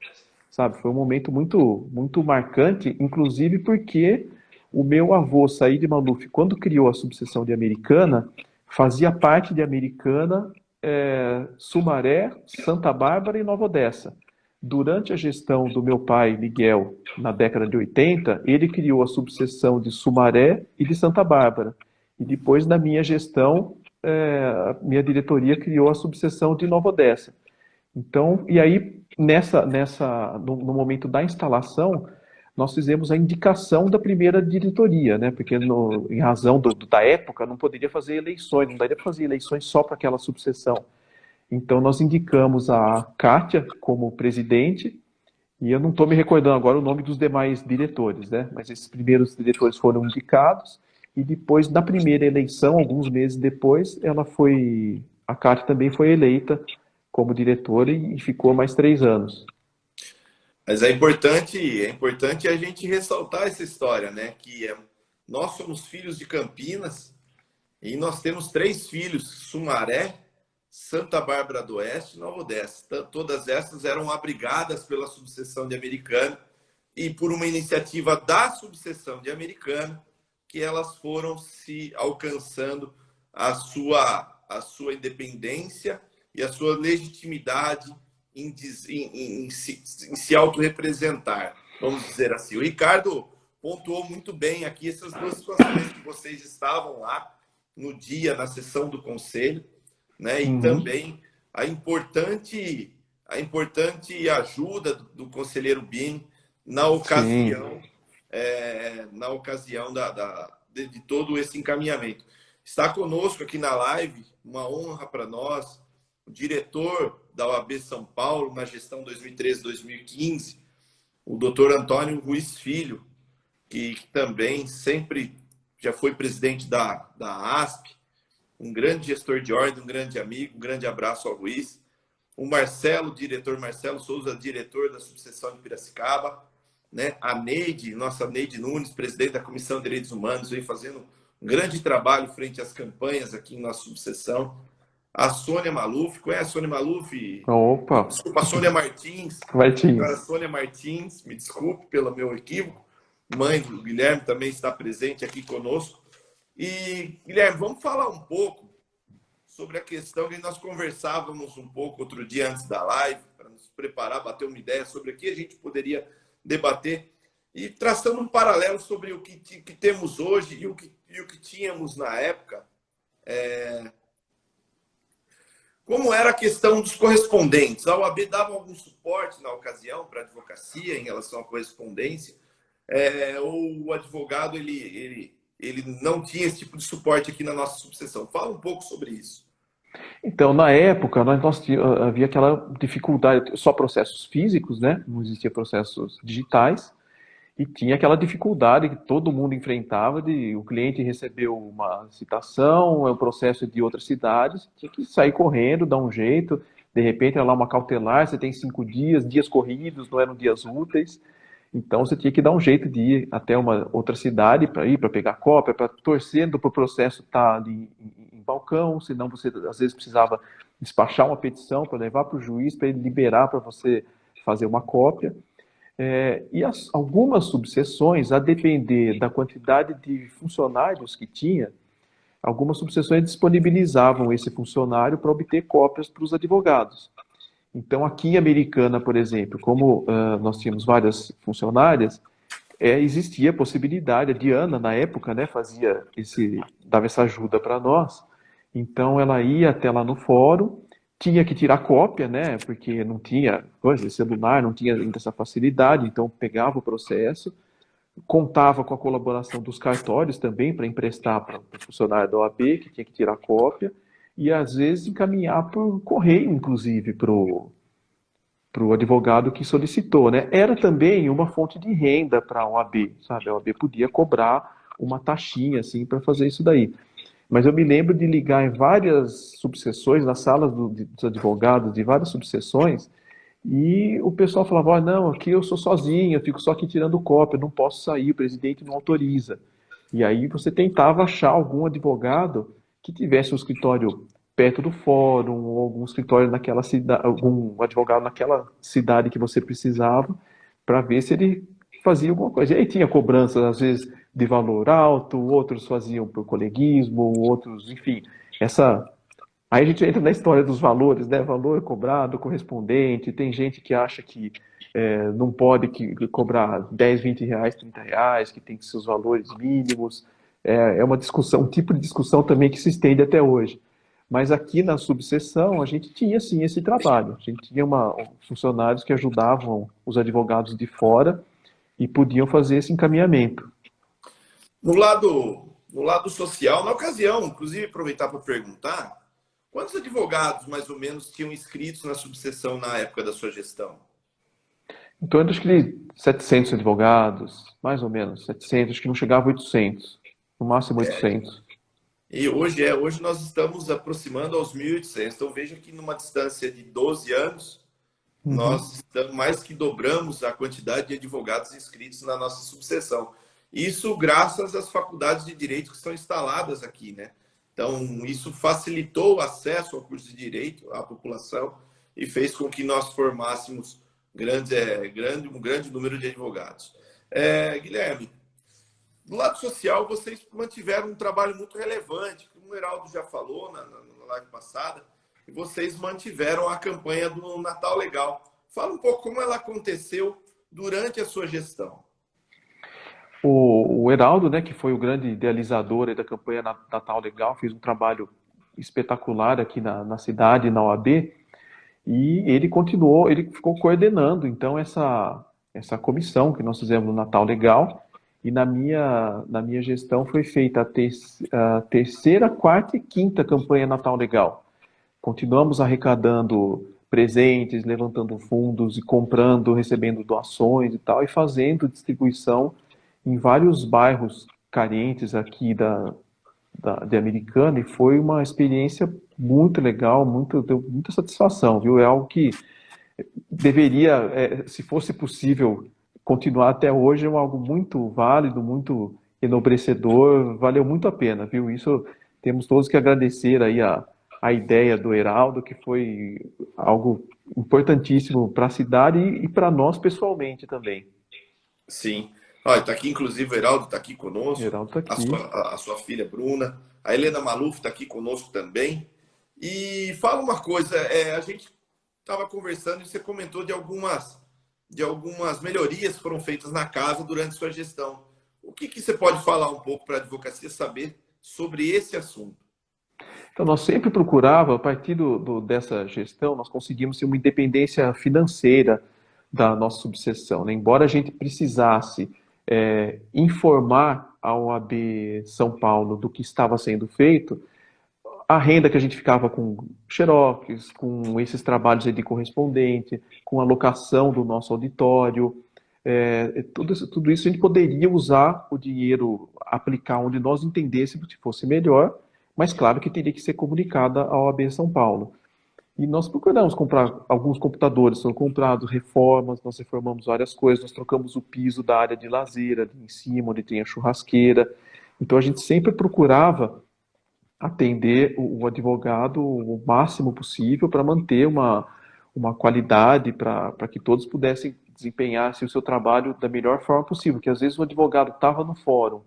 sabe? Foi um momento muito, muito marcante, inclusive porque o meu avô, Saíde Maluf, quando criou a subseção de Americana, fazia parte de Americana, Sumaré, Santa Bárbara e Nova Odessa. Durante a gestão do meu pai, Miguel, na década de 80, ele criou a subseção de Sumaré e de Santa Bárbara. E depois, na minha gestão, a minha diretoria criou a subseção de Nova Odessa. Então, e aí, no momento da instalação, nós fizemos a indicação da primeira diretoria, né? Porque em razão da época não poderia fazer eleições, não daria para fazer eleições só para aquela subseção. Então nós indicamos a Kátia como presidente, e eu não estou me recordando agora o nome dos demais diretores, né? Mas esses primeiros diretores foram indicados, e depois, na primeira eleição, alguns meses depois, a Kátia também foi eleita como diretora e ficou mais 3 anos. Mas é importante a gente ressaltar essa história, né? Nós somos filhos de Campinas E nós temos 3 filhos, Sumaré, Santa Bárbara do Oeste e Nova Odessa. Todas essas eram abrigadas pela subseção de Americana e por uma iniciativa da subseção de Americana que elas foram se alcançando a sua independência e a sua legitimidade em se autorrepresentar, vamos dizer assim. O Ricardo pontuou muito bem aqui essas 2 situações que vocês estavam lá no dia, na sessão do conselho, né? E também a importante ajuda do conselheiro Bini na ocasião, de todo esse encaminhamento. Está conosco aqui na live, uma honra para nós, o diretor da OAB São Paulo, na gestão 2013-2015, o doutor Antônio Ruiz Filho, que também sempre já foi presidente da ASP, um grande gestor de ordem, um grande amigo, um grande abraço ao Ruiz. O Marcelo, diretor Marcelo Souza, diretor da subseção de Piracicaba, né? A Neide, nossa Neide Nunes, presidente da Comissão de Direitos Humanos, vem fazendo um grande trabalho frente às campanhas aqui em nossa subseção. A Sônia Maluf, conhece a Sônia Maluf? Opa! Desculpa, a Sônia Martins. A Sônia Martins, me desculpe pelo meu equívoco. Mãe do Guilherme também está presente aqui conosco. E, Guilherme, vamos falar um pouco sobre a questão que nós conversávamos um pouco outro dia antes da live, para nos preparar, bater uma ideia sobre o que a gente poderia debater e traçando um paralelo sobre o que temos hoje e o que tínhamos na época. Como era a questão dos correspondentes? A OAB dava algum suporte na ocasião para a advocacia em relação à correspondência? Ou o advogado ele não tinha esse tipo de suporte aqui na nossa subseção? Fala um pouco sobre isso. Então, na época, havia aquela dificuldade, só processos físicos, né? Não existia processos digitais, e tinha aquela dificuldade que todo mundo enfrentava de o cliente recebeu uma citação, é um processo de outras cidades, tinha que sair correndo, dar um jeito, de repente era lá uma cautelar, você tem 5 dias corridos, não eram dias úteis, então você tinha que dar um jeito de ir até uma outra cidade para pegar cópia, para torcendo para o processo estar ali em balcão, senão você às vezes precisava despachar uma petição para levar para o juiz, para ele liberar para você fazer uma cópia. E algumas subseções, a depender da quantidade de funcionários que tinha, algumas subseções disponibilizavam esse funcionário para obter cópias para os advogados. Então, aqui em Americana, por exemplo, como nós tínhamos várias funcionárias, existia a possibilidade, a Diana, na época, né, dava essa ajuda para nós, então ela ia até lá no fórum, tinha que tirar cópia, né, porque não tinha celular, não tinha ainda essa facilidade, então pegava o processo, contava com a colaboração dos cartórios também para emprestar para o funcionário da OAB, que tinha que tirar cópia, e às vezes encaminhar por correio, inclusive, para o advogado que solicitou, né? Era também uma fonte de renda para a OAB, sabe? A OAB podia cobrar uma taxinha, assim, para fazer isso daí. Mas eu me lembro de ligar em várias subseções, nas salas dos advogados de várias subseções, e o pessoal falava, não, aqui eu sou sozinho, eu fico só aqui tirando cópia, não posso sair, o presidente não autoriza. E aí você tentava achar algum advogado que tivesse um escritório perto do fórum, ou algum escritório naquela cidade, algum advogado naquela cidade que você precisava, para ver se ele fazia alguma coisa. E aí tinha cobranças, às vezes, de valor alto, outros faziam por coleguismo, outros, enfim, Aí a gente entra na história dos valores, né? Valor cobrado, correspondente, tem gente que acha que não pode cobrar 10, 20 reais, 30 reais, que tem que ser os valores mínimos. É uma discussão, um tipo de discussão também que se estende até hoje. Mas aqui na subseção a gente tinha sim esse trabalho. A gente tinha funcionários que ajudavam os advogados de fora e podiam fazer esse encaminhamento. No lado social, na ocasião, inclusive aproveitar para perguntar, quantos advogados mais ou menos tinham inscritos na subseção na época da sua gestão? Então, acho que 700 advogados, mais ou menos, 700, acho que não chegava a 800, no máximo 800. E hoje nós estamos aproximando aos 1.800. Então, veja que numa distância de 12 anos, nós estamos, mais que dobramos a quantidade de advogados inscritos na nossa subseção. Isso graças às faculdades de direito que são instaladas aqui, né? Então, isso facilitou o acesso ao curso de Direito à população e fez com que nós formássemos um grande número de advogados. Guilherme, do lado social, vocês mantiveram um trabalho muito relevante, como o Heraldo já falou na live passada, e vocês mantiveram a campanha do Natal Legal. Fala um pouco como ela aconteceu durante a sua gestão. O Heraldo, né, que foi o grande idealizador aí da campanha Natal Legal, fez um trabalho espetacular aqui na cidade, na OAB, e ele continuou, ele ficou coordenando, então, essa comissão que nós fizemos no Natal Legal, e na minha gestão foi feita a terceira, quarta e quinta campanha Natal Legal. Continuamos arrecadando presentes, levantando fundos e comprando, recebendo doações e tal, e fazendo distribuição em vários bairros carentes aqui de Americana, e foi uma experiência muito legal, deu muita satisfação, viu? É algo que deveria, se fosse possível, continuar até hoje, é algo muito válido, muito enobrecedor, valeu muito a pena, viu? Isso temos todos que agradecer aí a ideia do Heraldo, que foi algo importantíssimo para a cidade e para nós pessoalmente também. Sim. Olha, está aqui, inclusive, o Heraldo está aqui O conosco, Heraldo está aqui. a sua filha Bruna, a Helena Maluf está aqui conosco também. E fala uma coisa, a gente estava conversando e você comentou de algumas melhorias que foram feitas na casa durante sua gestão. O que você pode falar um pouco para a advocacia saber sobre esse assunto? Então, nós sempre procurava, a partir dessa gestão, nós conseguimos ter uma independência financeira da nossa subseção, né? Embora a gente precisasse informar a OAB São Paulo do que estava sendo feito, a renda que a gente ficava com xerox, com esses trabalhos aí de correspondente, com a locação do nosso auditório, tudo isso a gente poderia usar o dinheiro, aplicar onde nós entendêssemos que fosse melhor, mas claro que teria que ser comunicada à OAB São Paulo. E nós procuramos comprar alguns computadores, foram comprados reformas, nós reformamos várias coisas, nós trocamos o piso da área de lazer, ali em cima, onde tem a churrasqueira. Então a gente sempre procurava atender o advogado o máximo possível para manter uma qualidade, para que todos pudessem desempenhar assim, o seu trabalho da melhor forma possível, que às vezes o advogado estava no fórum,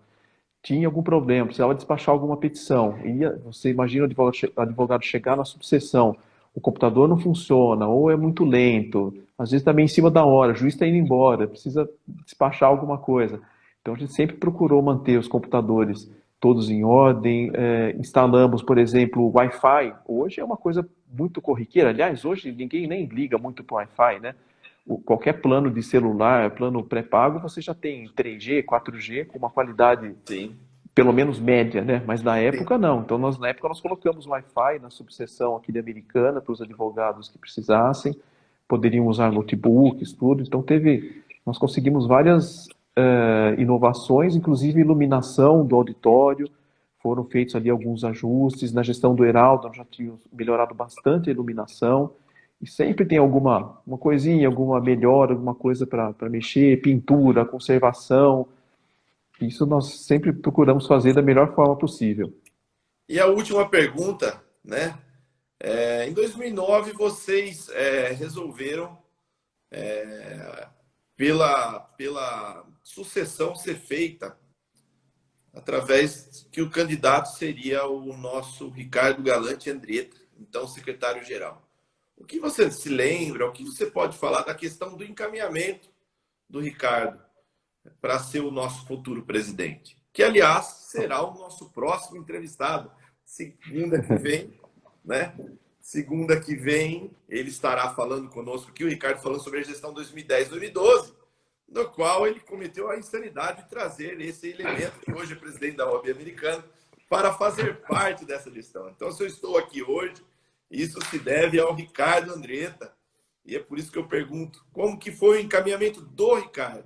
tinha algum problema, precisava despachar alguma petição, você imagina o advogado chegar na subseção, o computador não funciona, ou é muito lento, às vezes também em cima da hora, o juiz está indo embora, precisa despachar alguma coisa. Então a gente sempre procurou manter os computadores todos em ordem, instalamos, por exemplo, o Wi-Fi. Hoje é uma coisa muito corriqueira, aliás, hoje ninguém nem liga muito para o Wi-Fi, né? Qualquer plano de celular, plano pré-pago, você já tem 3G, 4G, com uma qualidade Sim. pelo menos média, né? Mas na Sim. época não. Então na época nós colocamos Wi-Fi na subseção aqui de Americana para os advogados que precisassem, poderiam usar notebooks, tudo. Então nós conseguimos várias inovações, inclusive iluminação do auditório, foram feitos ali alguns ajustes. Na gestão do Heraldo nós já tínhamos melhorado bastante a iluminação, e sempre tem uma coisinha, alguma melhora, alguma coisa para mexer, pintura, conservação. Isso nós sempre procuramos fazer da melhor forma possível. E a última pergunta, né? Em 2009, vocês resolveram, pela sucessão ser feita através que o candidato seria o nosso Ricardo Galante Andretta, então secretário-geral. O que você se lembra, o que você pode falar da questão do encaminhamento do Ricardo para ser o nosso futuro presidente? Que, aliás, será o nosso próximo entrevistado. Segunda que vem, né? Segunda que vem, ele estará falando conosco aqui, o Ricardo falando sobre a gestão 2010-2012, no qual ele cometeu a insanidade de trazer esse elemento, que hoje é presidente da OAB Americana, para fazer parte dessa gestão. Então, se eu estou aqui hoje, isso se deve ao Ricardo Andretta. E é por isso que eu pergunto, como que foi o encaminhamento do Ricardo?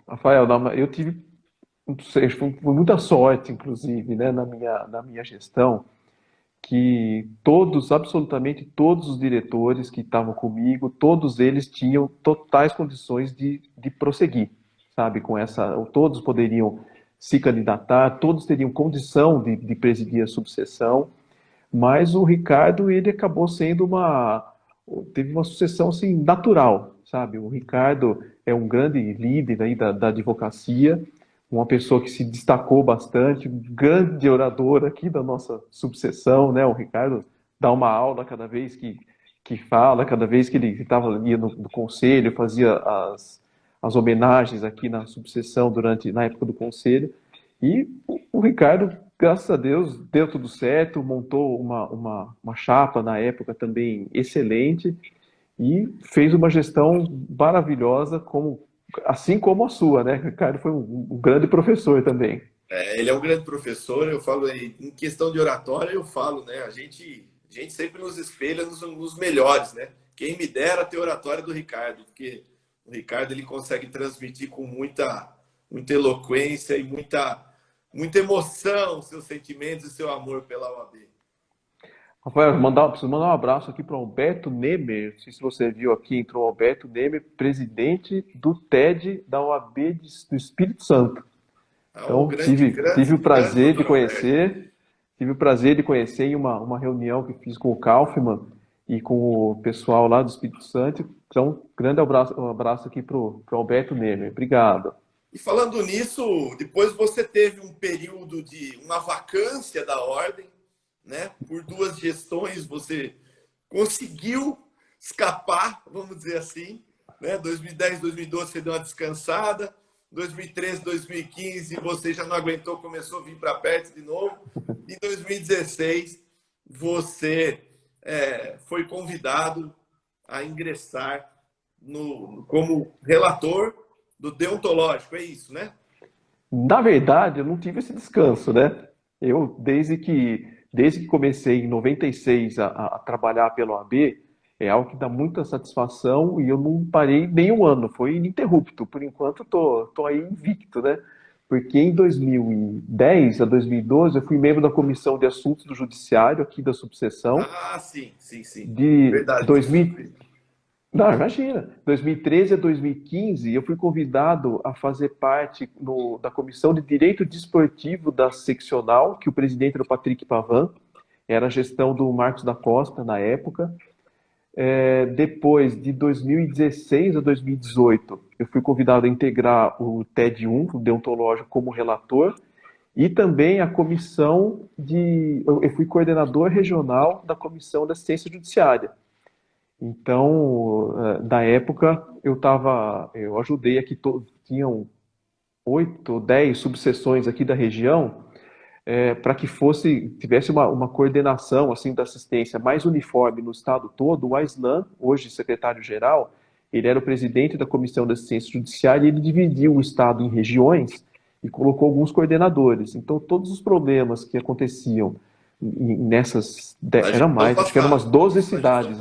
Rafael, eu tive muita sorte, inclusive, né, na minha gestão, que absolutamente todos os diretores que estavam comigo, todos eles tinham totais condições de prosseguir, sabe, todos poderiam se candidatar, todos teriam condição de presidir a subseção, mas o Ricardo, ele acabou sendo teve uma sucessão assim, natural, sabe? O Ricardo é um grande líder aí da advocacia, uma pessoa que se destacou bastante, um grande orador aqui da nossa subseção, né? O Ricardo dá uma aula cada vez que fala, cada vez que ele ia no conselho, fazia as homenagens aqui na subseção na época do conselho. E o Ricardo, graças a Deus, deu tudo certo, montou uma chapa na época também excelente e fez uma gestão maravilhosa, assim como a sua, né? O Ricardo foi um grande professor também. Ele é um grande professor, eu falo em questão de oratória, eu falo, né? A gente sempre nos espelha nos melhores, né? Quem me dera ter oratória do Ricardo, porque o Ricardo ele consegue transmitir com muita eloquência e muita emoção seus sentimentos e seu amor pela OAB. Rafael, preciso mandar um abraço aqui para o Alberto Nemer. Não sei se você viu aqui, entrou o Alberto Nemer, presidente do TED da OAB do Espírito Santo. Então, tive o prazer de conhecer, em uma reunião que fiz com o Kaufmann e com o pessoal lá do Espírito Santo. Então, um abraço aqui para o Alberto Nemer. Obrigado. E falando nisso, depois você teve um período de uma vacância da ordem, né? Por 2 gestões você conseguiu escapar, vamos dizer assim, né? 2010, 2012 você deu uma descansada, 2013, 2015 você já não aguentou, começou a vir para perto de novo. Em 2016 você foi convidado a ingressar como relator do deontológico, é isso, né? Na verdade, eu não tive esse descanso, né? Eu, desde que comecei em 96 a trabalhar pela OAB, é algo que dá muita satisfação e eu não parei nem um ano, foi ininterrupto. Por enquanto, tô aí invicto, né? Porque em 2010 a 2012 eu fui membro da Comissão de Assuntos do Judiciário aqui da subseção. Ah, sim. De Verdade. 2000... Não, imagina. 2013 a 2015, eu fui convidado a fazer parte da Comissão de Direito Desportivo da seccional, que o presidente era o Patrick Pavan, era a gestão do Marcos da Costa na época. Depois de 2016 a 2018, eu fui convidado a integrar o TED 1, o deontológico, como relator, e também a comissão eu fui coordenador regional da Comissão da Assistência Judiciária. Então, na época, eu ajudei aqui, tinham 8 ou 10 subseções aqui da região, para que tivesse uma coordenação assim da assistência mais uniforme no estado todo. O Aislan, hoje secretário-geral, ele era o presidente da Comissão de Assistência Judiciária e ele dividiu o estado em regiões e colocou alguns coordenadores. Então, todos os problemas que aconteciam eram mais, acho que eram umas 12 cidades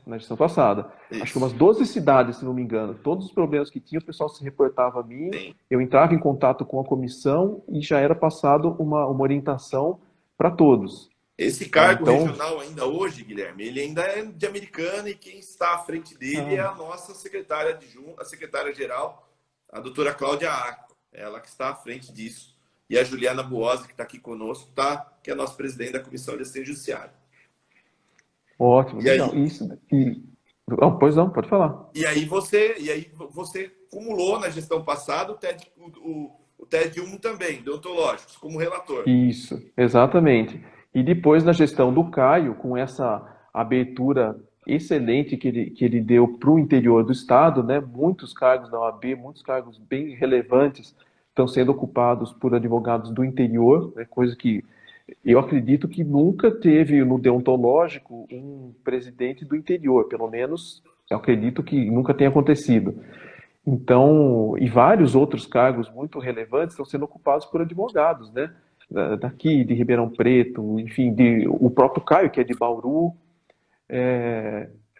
na gestão passada. Isso. Acho que umas 12 cidades, se não me engano. Todos os problemas que tinha, o pessoal se reportava a mim, sim. Eu entrava em contato com a comissão e já era passado uma orientação para todos. Esse cargo regional ainda hoje, Guilherme, ele ainda é de Americana e quem está à frente dele é a nossa secretária adjunta, a secretária-geral, a doutora Cláudia Aco, ela que está à frente disso. E a Juliana Buosi, que está aqui conosco, que é a nossa presidente da Comissão de Assistência Judiciária. Ótimo, legal. Pois não, pode falar. E aí você cumulou na gestão passada o TED 1 também, deontológicos, como relator. Isso, exatamente. E depois na gestão do Caio, com essa abertura excelente que ele deu para o interior do estado, né? Muitos cargos da OAB, muitos cargos bem relevantes, estão sendo ocupados por advogados do interior, né, coisa que eu acredito que nunca teve no deontológico um presidente do interior, pelo menos eu acredito que nunca tenha acontecido. Então, e vários outros cargos muito relevantes estão sendo ocupados por advogados, né? Daqui, de Ribeirão Preto, enfim, o próprio Caio, que é de Bauru,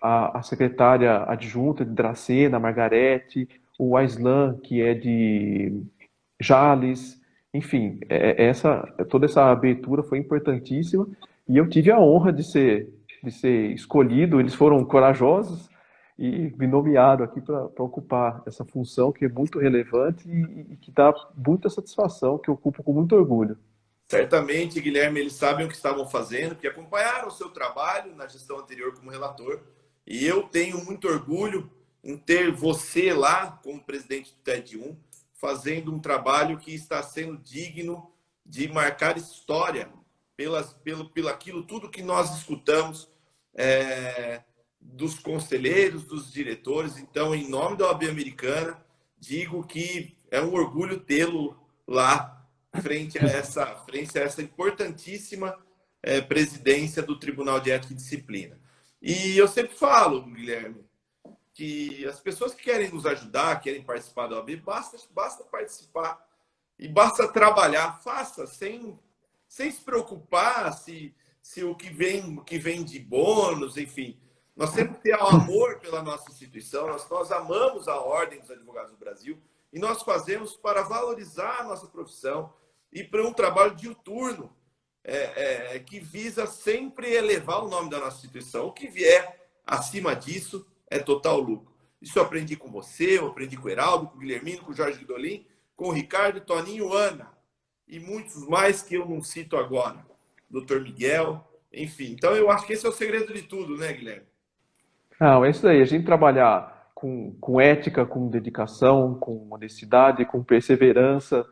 a secretária adjunta de Dracena, Margarete, o Aislan, que é de Jales, enfim, toda essa abertura foi importantíssima e eu tive a honra de ser escolhido. Eles foram corajosos e me nomearam aqui para ocupar essa função que é muito relevante e que dá muita satisfação, que eu ocupo com muito orgulho. Certamente, Guilherme, eles sabem o que estavam fazendo, que acompanharam o seu trabalho na gestão anterior como relator. E eu tenho muito orgulho em ter você lá como presidente do TED1, fazendo um trabalho que está sendo digno de marcar história pelo aquilo tudo que nós escutamos dos conselheiros, dos diretores. Então, em nome da OAB Americana, digo que é um orgulho tê-lo lá frente a essa importantíssima presidência do Tribunal de Ética e Disciplina. E eu sempre falo, Guilherme, que as pessoas que querem nos ajudar, querem participar da OAB, basta participar e basta trabalhar, faça sem se preocupar se o que vem de bônus, enfim. Nós temos que ter amor pela nossa instituição, nós amamos a Ordem dos Advogados do Brasil e nós fazemos para valorizar a nossa profissão e para um trabalho diuturno que visa sempre elevar o nome da nossa instituição. O que vier acima disso é total lucro. Isso eu aprendi com você, eu aprendi com o Heraldo, com o Guilhermino, com o Jorge Guidolin, com o Ricardo, Toninho, Ana e muitos mais que eu não cito agora. Doutor Miguel, enfim. Então eu acho que esse é o segredo de tudo, né, Guilherme? Não, é isso aí. A gente trabalhar com ética, com dedicação, com honestidade, com perseverança,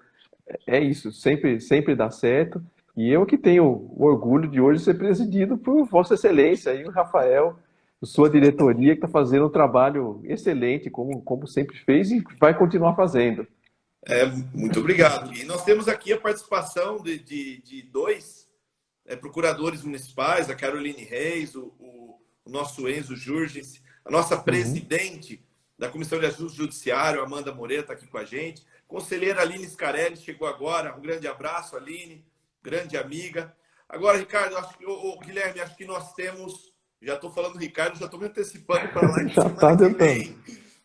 é isso. Sempre dá certo. E eu que tenho o orgulho de hoje ser presidido por Vossa Excelência e o Rafael, sua diretoria, que está fazendo um trabalho excelente, como sempre fez e vai continuar fazendo. Muito obrigado. E nós temos aqui a participação de dois procuradores municipais, a Caroline Reis, o nosso Enzo Jurgens, a nossa presidente da Comissão de Ajuste Judiciário, Amanda Moreira, está aqui com a gente. Conselheira Aline Scarelli chegou agora. Um grande abraço, Aline, grande amiga. Agora, Ricardo, Guilherme, acho que nós temos... Já estou falando Ricardo, já estou me antecipando para lá. Já está adiantando.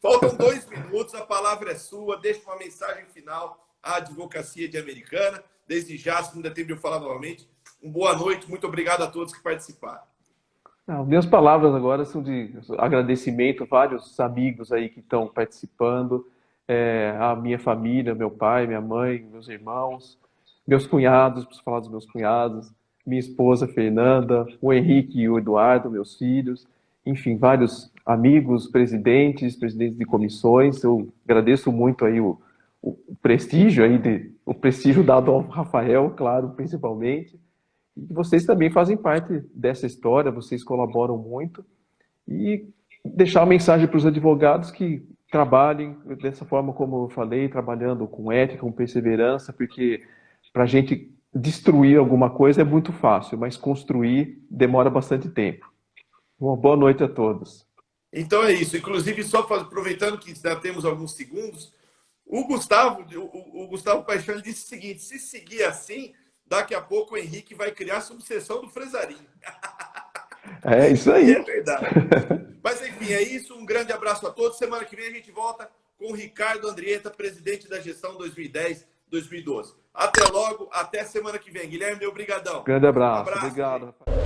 Faltam 2 minutos, a palavra é sua. Deixa uma mensagem final à Advocacia de Americana. Desde já, se não der tempo de eu falar novamente, boa noite, muito obrigado a todos que participaram. Minhas palavras agora são de agradecimento a vários amigos aí que estão participando, a minha família, meu pai, minha mãe, meus irmãos, meus cunhados, preciso falar dos meus cunhados, minha esposa Fernanda, o Henrique e o Eduardo, meus filhos, enfim, vários amigos, presidentes de comissões. Eu agradeço muito aí o prestígio aí, o prestígio dado ao Rafael, claro, principalmente. E vocês também fazem parte dessa história, vocês colaboram muito. E deixar uma mensagem para os advogados que trabalhem dessa forma como eu falei, trabalhando com ética, com perseverança, porque para a gente destruir alguma coisa é muito fácil, mas construir demora bastante tempo. Uma boa noite a todos. Então é isso. Inclusive, só aproveitando que já temos alguns segundos, o Gustavo Paixão disse o seguinte: se seguir assim, daqui a pouco o Henrique vai criar a subseção do Fresarim. É isso aí. É verdade. Mas enfim, é isso. Um grande abraço a todos. Semana que vem a gente volta com o Ricardo Andrieta, presidente da gestão 2010-2012. Até logo, até semana que vem. Guilherme, obrigadão. Grande abraço. Obrigado, Rafael.